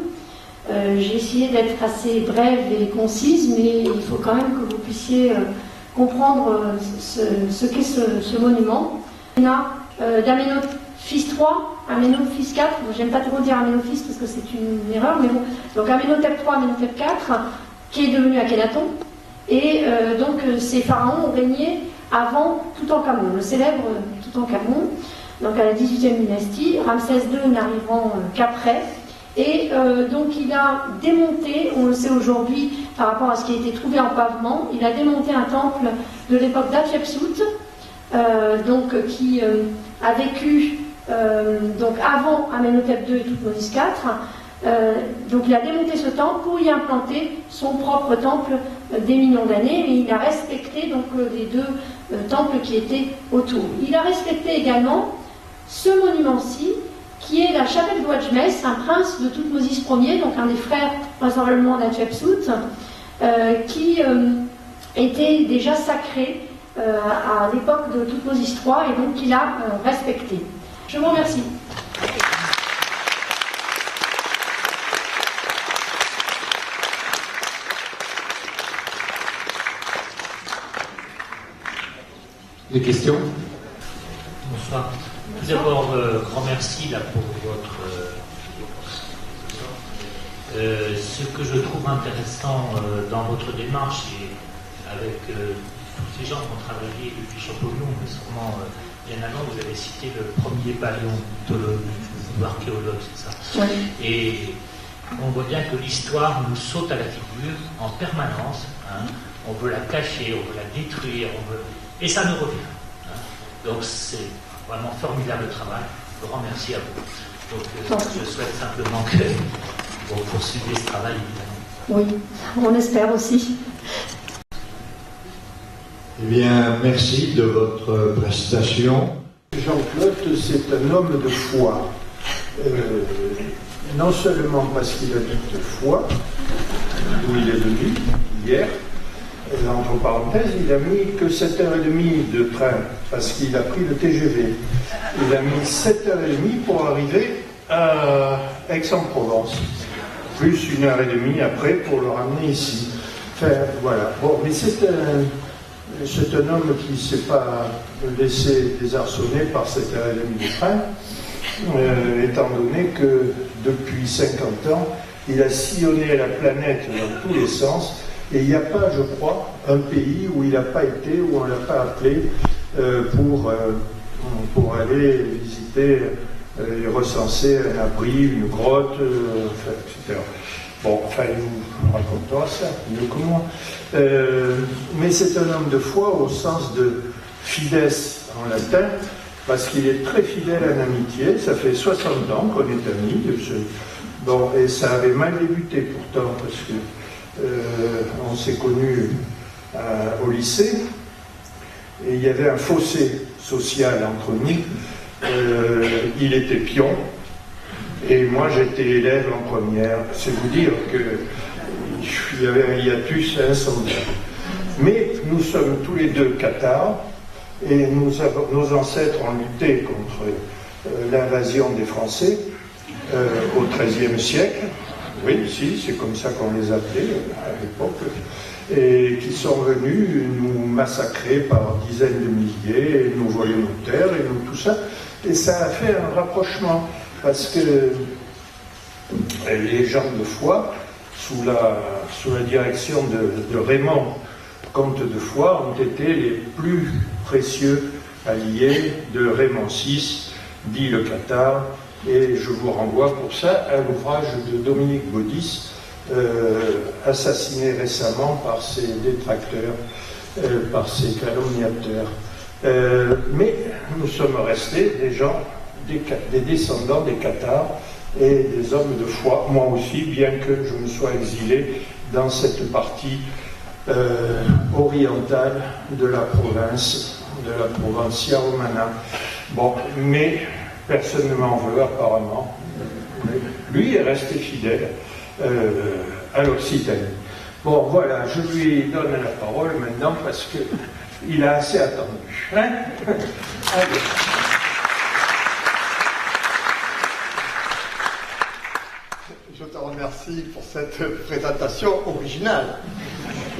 J'ai essayé d'être assez brève et concise, mais il faut quand même que vous puissiez comprendre ce qu'est ce monument. On a d'Amenophi III, Amenophi IV, j'aime pas trop dire Amenophi parce que c'est une erreur, mais bon, donc Amenhotep III, Amenhotep IV, qui est devenu Akhenaton, et donc ces pharaons ont régné avant Toutankhamon, le célèbre Toutankhamon, donc à la 18e dynastie, Ramsès II n'arrivant qu'après, et donc il a démonté, on le sait aujourd'hui par rapport à ce qui a été trouvé en pavement, il a démonté un temple de l'époque d'Hatshepsut, qui a vécu donc avant Amenhotep II et Thoutmôsis IV. Donc il a démonté ce temple pour y implanter son propre temple des millions d'années, mais il a respecté donc les deux temples qui étaient autour. Il a respecté également ce monument-ci, qui est la chapelle d'Ouadjmès, un prince de Thoutmôsis Ier, donc un des frères vraisemblablement d'Hatshepsut, qui était déjà sacré à l'époque de toutes nos histoires et donc qu'il a respecté. Je vous remercie. Des questions? Bonsoir. Tout d'abord, grand merci là, pour votre ce que je trouve intéressant dans votre démarche et avec tous ces gens qui ont travaillé depuis Champollion, mais sûrement bien avant, vous avez cité le premier paléontologue ou archéologue, c'est ça. Oui. Et on voit bien que l'histoire nous saute à la figure en permanence. Hein. On veut la cacher, on veut la détruire, et ça nous revient. Hein. Donc c'est vraiment formidable travail. Grand merci à vous. Donc je souhaite simplement que vous poursuivez ce travail, évidemment. Oui, on espère aussi. Eh bien, merci de votre prestation. Jean-Claude, c'est un homme de foi. Non seulement parce qu'il habite de foi, d'où il est venu hier, et entre parenthèses, il a mis que 7h30 de train, parce qu'il a pris le TGV. Il a mis 7h30 pour arriver à Aix-en-Provence, plus 1h30 après pour le ramener ici. Enfin, voilà. Bon, mais c'est un homme qui ne s'est pas laissé désarçonner par 7h30 de train, étant donné que depuis 50 ans, il a sillonné la planète dans tous les sens, et il n'y a pas, je crois, un pays où il n'a pas été, où on ne l'a pas appelé pour aller visiter et recenser un abri, une grotte, etc. Bon, enfin, il vous racontera ça mieux que moi. Mais c'est un homme de foi au sens de fides en latin, parce qu'il est très fidèle en amitié. Ça fait 60 ans qu'on est amis. Bon, et ça avait mal débuté pourtant, parce que on s'est connus au lycée, et il y avait un fossé social entre nous. Il était pion, et moi j'étais élève en première. C'est vous dire qu'il y avait un hiatus incendiaire. Mais nous sommes tous les deux cathares, et nos ancêtres ont lutté contre l'invasion des Français au XIIIe siècle. Oui, si, c'est comme ça qu'on les appelait à l'époque, et qui sont venus nous massacrer par dizaines de milliers, et nous voler nos terres, et nous tout ça. Et ça a fait un rapprochement, parce que les gens de Foix, sous la direction de Raymond, comte de Foix, ont été les plus précieux alliés de Raymond VI, dit le Cathare, et je vous renvoie pour ça à l'ouvrage de Dominique Baudis, assassiné récemment par ses détracteurs, par ses calomniateurs. Mais nous sommes restés des gens, des descendants des Cathares et des hommes de foi, moi aussi, bien que je me sois exilé dans cette partie orientale de la province Romana. Bon, mais personne ne m'en veut apparemment. Lui est resté fidèle à l'Occitanie. Bon, voilà, je lui donne la parole maintenant parce que il a assez attendu. Hein? Allez. Je te remercie pour cette présentation originale.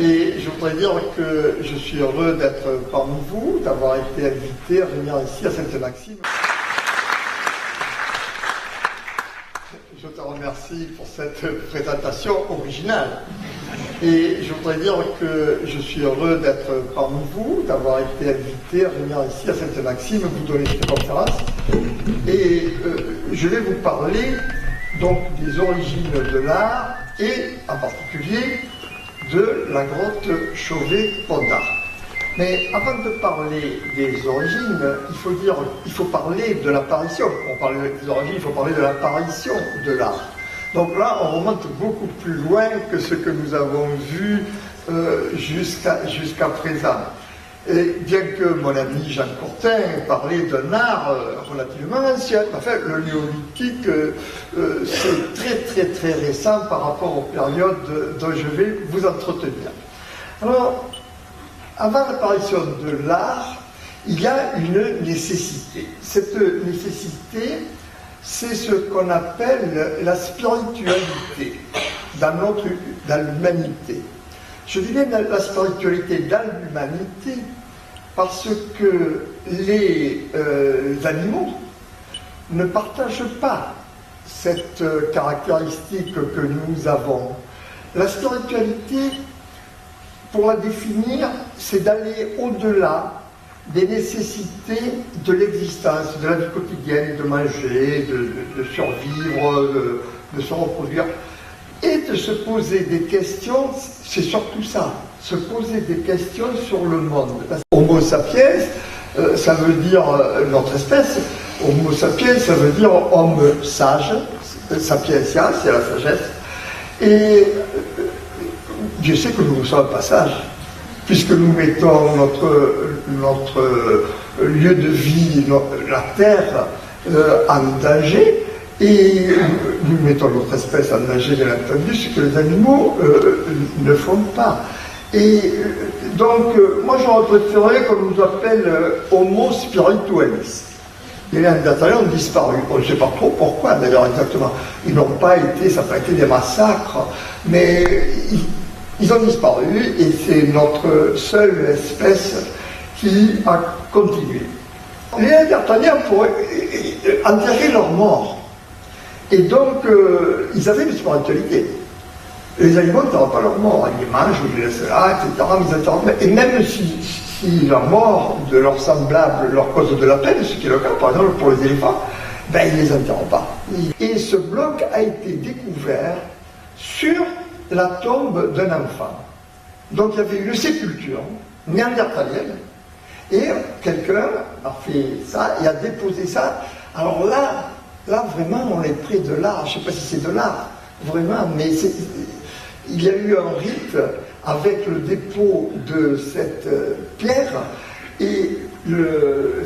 Et je voudrais dire que je suis heureux d'être parmi vous, d'avoir été invité à venir ici à Sainte-Maxime. Je te remercie pour cette présentation originale. Et je voudrais dire que je suis heureux d'être parmi vous, d'avoir été invité à venir ici à Sainte-Maxime, vous donner cette conférence. Et je vais vous parler donc des origines de l'art et en particulier de la grotte Chauvet-Pont d'Arc. Mais avant de parler des origines, il faut parler de l'apparition. On parle des origines, il faut parler de l'apparition de l'art. Donc là, on remonte beaucoup plus loin que ce que nous avons vu jusqu'à présent. Et bien que mon ami Jean Courtin parlait d'un art relativement ancien, enfin, le néolithique, c'est très très très récent par rapport aux périodes dont je vais vous entretenir. Alors, avant l'apparition de l'art, il y a une nécessité. Cette nécessité, c'est ce qu'on appelle la spiritualité dans l'humanité. Je dis bien la spiritualité dans l'humanité parce que les animaux ne partagent pas cette caractéristique que nous avons. La spiritualité, pour la définir, c'est d'aller au-delà des nécessités de l'existence, de la vie quotidienne, de manger, de survivre, de se reproduire, et de se poser des questions, c'est surtout ça, se poser des questions sur le monde. Homo sapiens, ça veut dire notre espèce, Homo sapiens, ça veut dire homme sage, sapientia, c'est la sagesse, et Dieu sait que nous ne sommes pas sages, puisque nous mettons notre lieu de vie, la terre, en danger, et nous mettons notre espèce en danger, bien entendu, ce que les animaux ne font pas. Et donc, moi j'aurais préféré qu'on nous appelle Homo spiritualis. Les Néandertaliens ont disparu. On ne sait pas trop pourquoi d'ailleurs exactement. Ils n'ont pas été, ça n'a pas été des massacres, mais ils ont disparu et c'est notre seule espèce qui a continué. Les Néandertaliens pourraient enterrer leurs morts. Et donc, ils avaient une spiritualité. Les animaux n'enterrent pas leurs morts. Ils les mangent, ils les laissent là, etc. Et même si la mort de leurs semblables leur cause de la peine, ce qui est le cas, par exemple, pour les éléphants, ben, ils ne les enterrent pas. Et ce bloc a été découvert sur la tombe d'un enfant. Donc il y avait une sépulture néandertalienne et quelqu'un a fait ça et a déposé ça. Alors là vraiment on est près de l'art. Je ne sais pas si c'est de l'art, vraiment, mais il y a eu un rite avec le dépôt de cette pierre et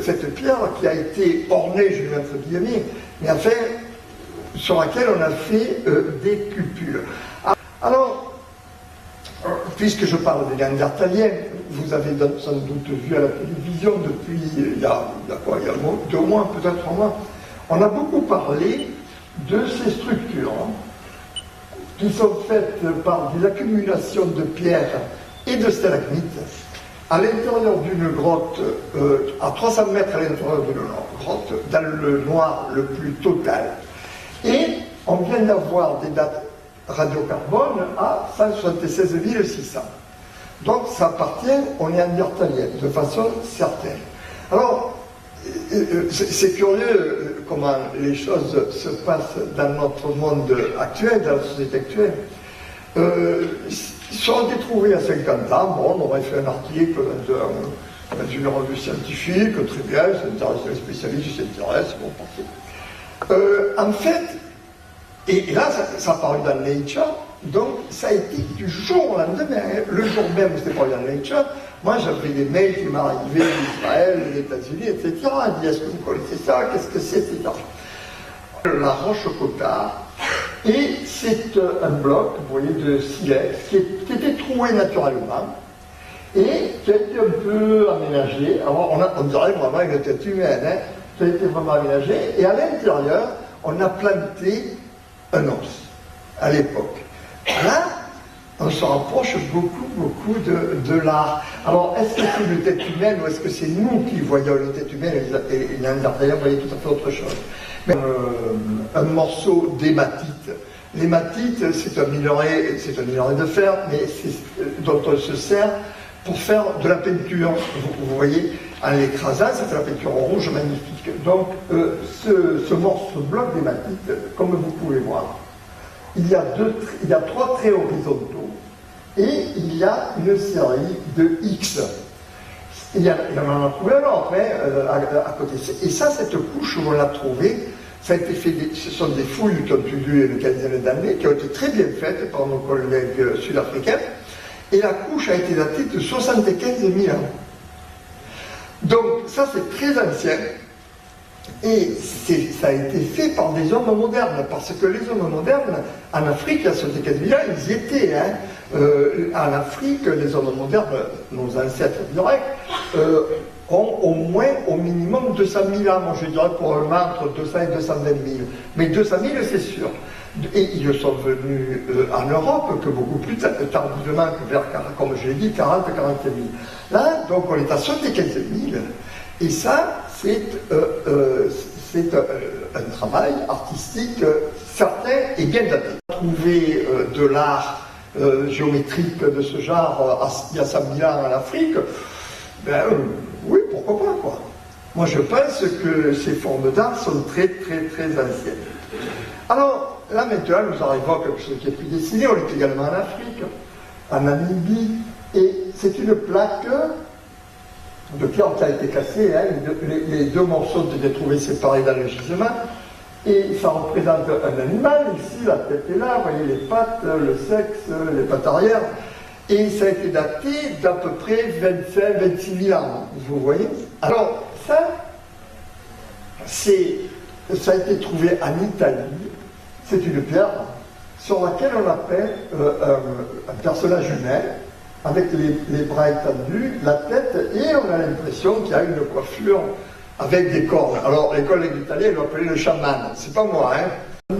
cette pierre qui a été ornée, je vais mettre guillemets, mais enfin sur laquelle on a fait des cupules. Alors, puisque je parle des Néandertaliens, vous avez sans doute vu à la télévision depuis, il y a 2 mois, peut-être 3 mois, on a beaucoup parlé de ces structures qui sont faites par des accumulations de pierres et de stalagmites à l'intérieur d'une grotte, à 300 mètres à l'intérieur d'une grotte, dans le noir le plus total. Et on vient d'avoir des dates radiocarbone à 176 600. Donc ça appartient aux Néandertaliens, de façon certaine. Alors, c'est curieux comment les choses se passent dans notre monde actuel, dans la société actuelle. Ils sont retrouvés à 50 ans, bon, on aurait fait un article dans une revue scientifique, très bien, les spécialistes s'intéressent, bon, parfait. En fait, et là, ça a paru dans Nature, donc ça a été du jour au lendemain. Le jour même où c'était paru dans Nature, moi j'avais des mails qui m'arrivaient d'Israël, des États-Unis, etc. Ils disaient, est-ce que vous connaissez ça? Qu'est-ce que c'est, etc. La Roche-Cotard, et c'est un bloc, vous voyez, de silex, qui était troué naturellement, et qui a été un peu aménagé. Alors on dirait vraiment une tête humaine, hein, qui a été vraiment aménagé, et à l'intérieur, on a planté un os, à l'époque. Là, on se rapproche beaucoup de l'art. Alors, est-ce que c'est une tête humaine ou est-ce que c'est nous qui voyons une tête humaine et les Néandertaliens voyaient tout à fait autre chose? Mais, un morceau d'hématite. L'hématite, c'est un minerai de fer, mais dont on se sert pour faire de la peinture. Vous voyez, en l'écrasant, ça fait la peinture rouge magnifique. Donc, ce morceau bloc d'hématite, comme vous pouvez voir, il y a 3 traits horizontaux et il y a une série de X. Il en a trouvé un autre à côté. Et ça, cette couche où on l'a trouvée, ça a été fait, ce sont des fouilles qui ont eu lieu une quinzaine d'années, qui ont été très bien faites par nos collègues sud-africains. Et la couche a été datée de 75 000 ans. Donc ça c'est très ancien, et ça a été fait par des hommes modernes, parce que les hommes modernes, en Afrique, il y a 75 000 ans, ils y étaient. En Afrique, les hommes modernes, nos ancêtres directs, ont au moins, au minimum, 200 000 ans. Moi je dirais probablement entre 200 et 220 000. Mais 200 000 c'est sûr. Et ils sont venus en Europe que beaucoup plus tardivement que vers, comme je l'ai dit, 40 000, 40 000. Là, donc on est à 75 000. Et ça, c'est un travail artistique certain et bien daté. Trouver de l'art géométrique de ce genre il y a 100 000 ans en Afrique, ben oui, pourquoi pas, quoi. Moi je pense que ces formes d'art sont très très très anciennes. Alors, là maintenant, nous arrivons à quelque chose qui est plus dessiné. On est également en Afrique, en Namibie, et c'est une plaque de pierre qui a été cassée. Les deux morceaux ont été trouvés séparés dans le gisement, et ça représente un animal. Ici, la tête est là, vous voyez les pattes, le sexe, les pattes arrière, et ça a été daté d'à peu près 25-26 000 ans, vous voyez. Alors, ça a été trouvé en Italie. C'est une pierre sur laquelle on appelle un personnage humain, avec les bras étendus, la tête, et on a l'impression qu'il y a une coiffure avec des cornes. Alors les collègues italiens l'ont appelé le chaman, c'est pas moi, hein.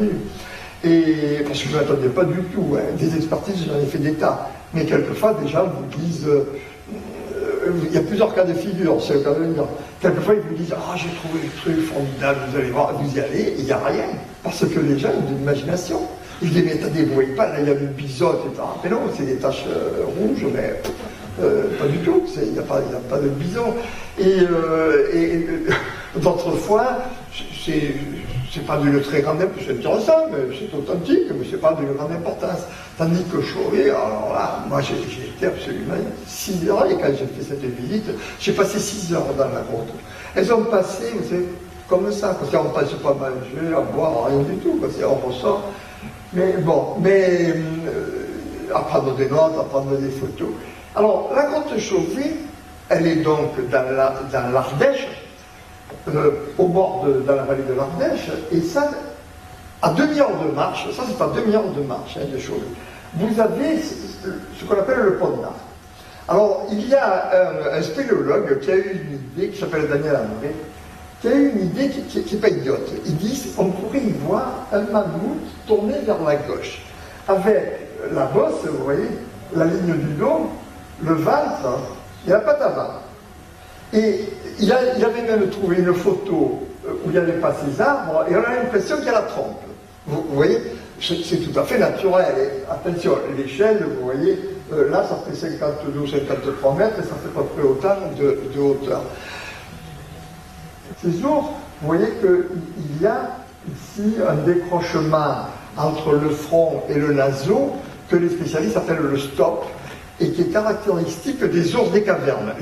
Et parce que je ne m'attendais pas du tout, hein. Des expertises, j'en ai fait des tas. Mais quelquefois, des gens vous disent, il y a plusieurs cas de figure, c'est le cas de dire. Quelquefois, ils vous disent, ah, j'ai trouvé le truc formidable, vous allez voir, vous y allez, et il n'y a rien. Parce que les gens ont de l'imagination. Je dis, mais attendez, vous ne voyez pas, là, il y a une bisote, etc. Mais non, c'est des taches rouges, mais pas du tout, il n'y a pas de bison. Et d'autres fois, c'est pas d'une très grande importance, c'est intéressant, mais c'est authentique, mais c'est pas d'une grande importance. Tandis que Chauvet, alors là, moi j'ai été absolument sidéré quand j'ai fait cette visite. J'ai passé 6 heures dans la grotte. Elles ont passé, vous savez, comme ça, parce qu'on ne passe pas à manger, à boire, rien du tout, parce qu'on ressort. Mais bon, à prendre des notes, à prendre des photos. Alors, la grotte Chauvet, elle est donc dans l'Ardèche, au bord dans la vallée de l'Ardèche, et ça, à demi-heure de marche, ça c'est à demi-heure de marche, de Chauvet, vous avez ce qu'on appelle le pont d'Arc. Alors, il y a un spéléologue qui a eu une idée, qui s'appelle Daniel André, qui a eu une idée qui n'est pas idiote. Il dit qu'on pourrait y voir un mammouth tourné vers la gauche, avec la bosse, vous voyez, la ligne du dos, le ventre et la patte avant. Et il avait même trouvé une photo où il n'y avait pas ces arbres, et on a l'impression qu'il y a la trompe. Vous voyez, c'est tout à fait naturel. Et attention, l'échelle, vous voyez, là ça fait 52-53 mètres, et ça fait à peu près autant de hauteur. Ces ours, vous voyez qu'il y a ici un décrochement entre le front et le naseau, que les spécialistes appellent le stop, et qui est caractéristique des ours des cavernes.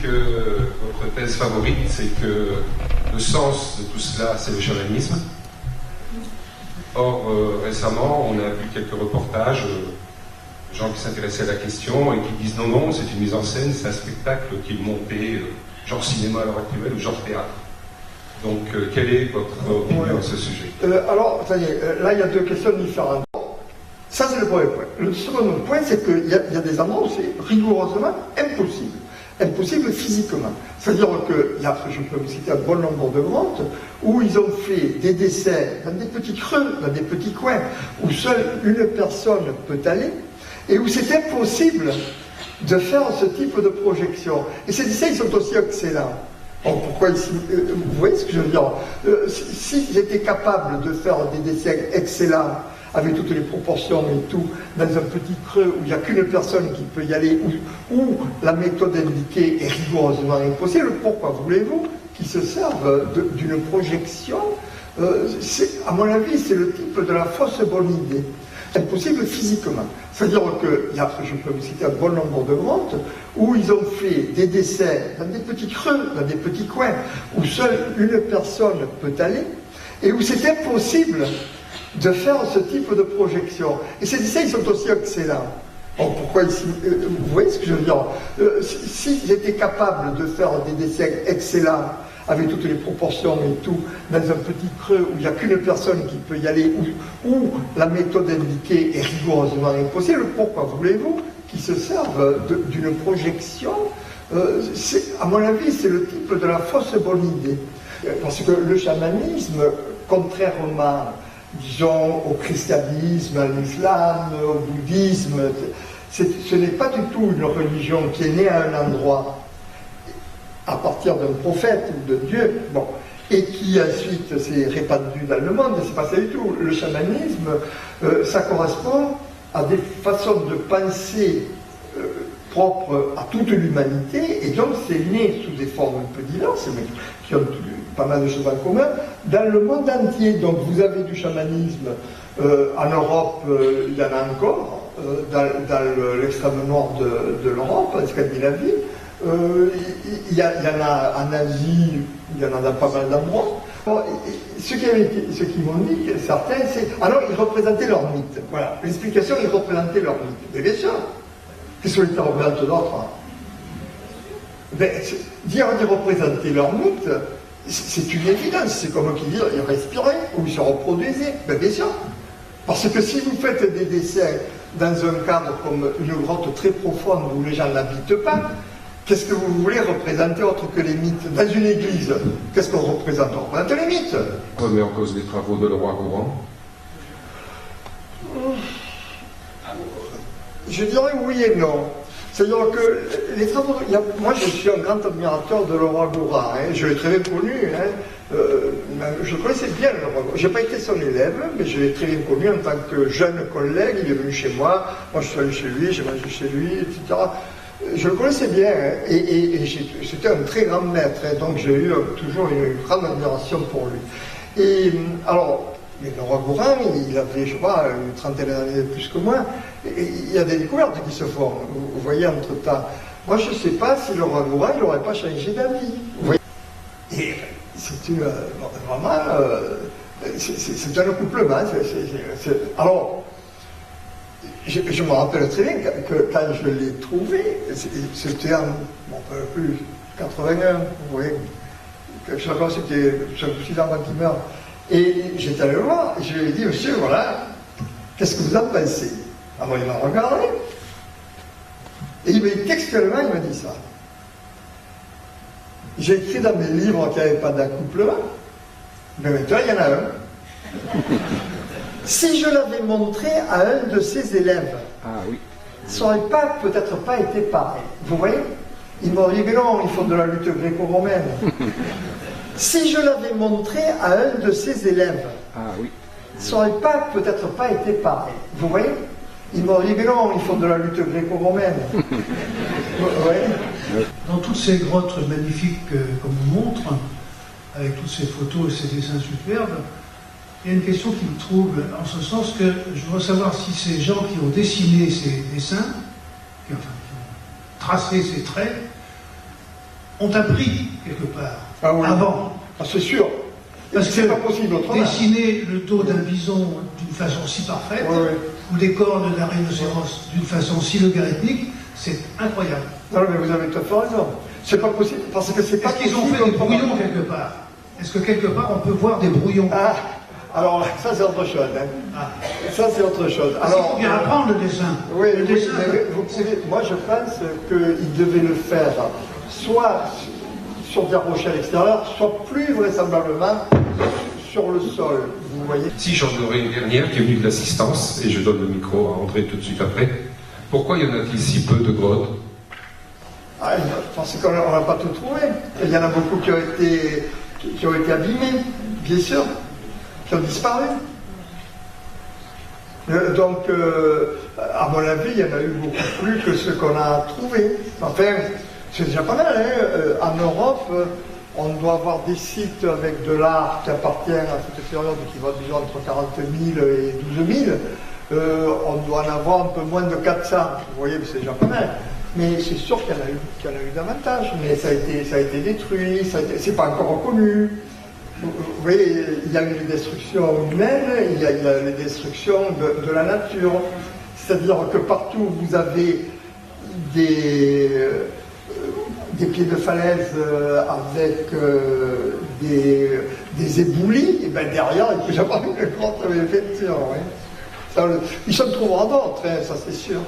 Votre thèse favorite, c'est que le sens de tout cela, c'est le chamanisme. Or, récemment, on a vu quelques reportages, gens qui s'intéressaient à la question et qui disent non, c'est une mise en scène, c'est un spectacle qui est monté, genre cinéma à l'heure actuelle ou genre théâtre. Donc, quelle est votre opinion à ce sujet? Alors, ça y est, là, il y a deux questions différentes. Ça, c'est le premier point. Le second point, c'est qu'il y a des endroits où c'est rigoureusement impossible. Impossible physiquement. C'est-à-dire que, je peux vous citer un bon nombre de grottes, où ils ont fait des dessins dans des petits creux, dans des petits coins, où seule une personne peut aller, et où c'est impossible de faire ce type de projection. Et ces dessins, ils sont aussi excellents. Bon, pourquoi ici, vous voyez ce que je veux dire? Si j'étais capable de faire des dessins excellents, avec toutes les proportions et tout, dans un petit creux où il n'y a qu'une personne qui peut y aller, où la méthode indiquée est rigoureusement impossible, pourquoi voulez-vous qu'ils se servent d'une projection? À mon avis, c'est le type de la fausse bonne idée. Impossible physiquement. C'est-à-dire que, je peux vous citer un bon nombre de grottes, où ils ont fait des dessins dans des petits creux, dans des petits coins, où seule une personne peut aller, et où c'est impossible de faire ce type de projection. Et ces dessins, ils sont aussi excellents. Bon, pourquoi ici, vous voyez ce que je veux dire? Si j'étais capable de faire des dessins excellents, avec toutes les proportions et tout, dans un petit creux où il n'y a qu'une personne qui peut y aller, où la méthode indiquée est rigoureusement impossible, pourquoi voulez-vous qu'ils se servent d'une projection? À mon avis, c'est le type de la fausse bonne idée. Parce que le chamanisme, contrairement, disons, au christianisme, à l'islam, au bouddhisme, ce n'est pas du tout une religion qui est née à un endroit, à partir d'un prophète ou de Dieu, bon, et qui ensuite s'est répandu dans le monde. C'est pas ça du tout. Le chamanisme, ça correspond à des façons de penser propres à toute l'humanité, et donc c'est né sous des formes un peu diverses, mais qui ont pas mal de choses en commun, dans le monde entier. Donc vous avez du chamanisme en Europe, il y en a encore, dans l'extrême nord de l'Europe, en Scandinavie. Il y en a en Asie, il y en a dans pas mal d'endroits. Ce qui m'ont dit, certains, c'est... Alors, ils représentaient leur mythe. Voilà. L'explication, ils représentaient leur mythe. Mais bien sûr, qu'est-ce qu'ils représentent d'autres? Dire qu'ils représentaient leur mythe, c'est une évidence. C'est comme qui dire, ils respiraient ou ils se reproduisaient. Bien sûr. Parce que si vous faites des dessins dans un cadre comme une grotte très profonde où les gens n'habitent pas, qu'est-ce que vous voulez représenter autre que les mythes? Dans une église, qu'est-ce qu'on représente? On représente les mythes. On remet en cause les travaux de Leroi-Gourhan. Je dirais oui et non. C'est-à-dire que les travaux... Moi, je suis un grand admirateur de Leroi-Gourhan. Je l'ai très bien connu. Je connaissais bien Leroi-Gourhan. Je n'ai pas été son élève, mais je l'ai très bien connu en tant que jeune collègue. Il est venu chez moi. Moi, je suis allé chez lui, j'ai mangé chez lui, etc. Je le connaissais bien, et c'était un très grand maître, donc j'ai eu toujours une grande admiration pour lui. Et alors, Leroi-Gourhan, il avait, je sais pas, une trentaine d'années de plus que moi, et il y a des découvertes qui se font, vous voyez, entre-temps. Moi, je ne sais pas si Leroi-Gourhan, il n'aurait pas changé d'avis. Et c'est vraiment, c'est un accouplement. Alors, je me rappelle très bien que quand je l'ai trouvé, c'était en, plus 81, vous voyez, chacun c'était 6 ans avant qu'il meure. Et j'étais allé le voir, et je lui ai dit, monsieur, voilà, qu'est-ce que vous en pensez? Alors il m'a regardé, et il m'a dit, textuellement, il m'a dit ça. J'ai écrit dans mes livres qu'il n'y avait pas d'accouplement, mais maintenant il y en a un. Si je l'avais montré à un de ses élèves, ça n'aurait peut-être pas été pareil. Vous voyez? Il m'aurait dit, mais non, il faut de la lutte gréco-romaine. Si je l'avais montré à un de ses élèves, ça n'aurait peut-être pas été pareil. Vous voyez? Il m'aurait dit, mais non, il faut de la lutte gréco-romaine. Vous voyez? Dans toutes ces grottes magnifiques qu'on vous montre, avec toutes ces photos et ces dessins superbes, il y a une question qui me trouble, en ce sens que je voudrais savoir si ces gens qui ont dessiné ces dessins, qui ont tracé ces traits, ont appris quelque part, avant. Ah, c'est sûr. Parce que pas possible autrement. Dessiner le dos d'un bison d'une façon si parfaite, ou les cornes d'un rhinocéros d'une façon si logarithmique, c'est incroyable. Non, mais vous avez tout à fait raison. C'est pas possible, parce que c'est pas possible. Est-ce qu'ils ont fait des brouillons quelque part? Est-ce que quelque part on peut voir des brouillons? Alors, ça c'est autre chose. Ça c'est autre chose. Alors, il faut bien apprendre le dessin. Oui, le dessin, moi je pense qu'il devait le faire soit sur des rochers extérieurs, soit plus vraisemblablement sur le sol. Vous voyez? Si j'en aurais une dernière qui est venue de l'assistance, et je donne le micro à André tout de suite après, pourquoi y en a-t-il si peu de grottes? Je pense qu'on n'a pas tout trouvé. Il y en a beaucoup qui ont été abîmés, bien sûr, qui ont disparu. Donc, à mon avis, il y en a eu beaucoup plus que ce qu'on a trouvé. Enfin, c'est déjà pas mal. En Europe, on doit avoir des sites avec de l'art qui appartient à cette période qui va disons entre 40 000 et 12 000. On doit en avoir un peu moins de 400. Vous voyez, c'est déjà pas mal. Mais c'est sûr qu'il y en a eu davantage. Mais ça a été détruit, c'est pas encore reconnu. vous voyez, il y a une destruction humaine, il y a une destruction de la nature. C'est-à-dire que partout où vous avez des pieds de falaise avec des éboulis, et bien derrière, il peut y avoir une grande réflexion. Oui. Ils s'en trouveront d'autres, hein, ça c'est sûr.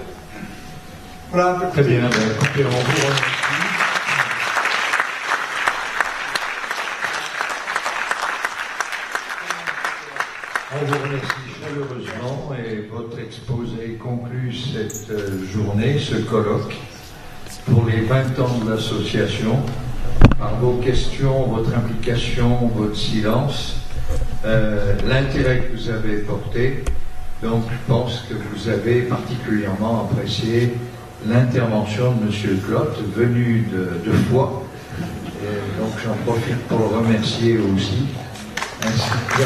Voilà. Très bien, écoutez, on vous remercie. On vous remercie chaleureusement et votre exposé conclut cette journée, ce colloque, pour les 20 ans de l'association, par vos questions, votre implication, votre silence, l'intérêt que vous avez porté. Donc je pense que vous avez particulièrement apprécié l'intervention de M. Clotte, venu de Foix. Et donc j'en profite pour le remercier aussi, ainsi que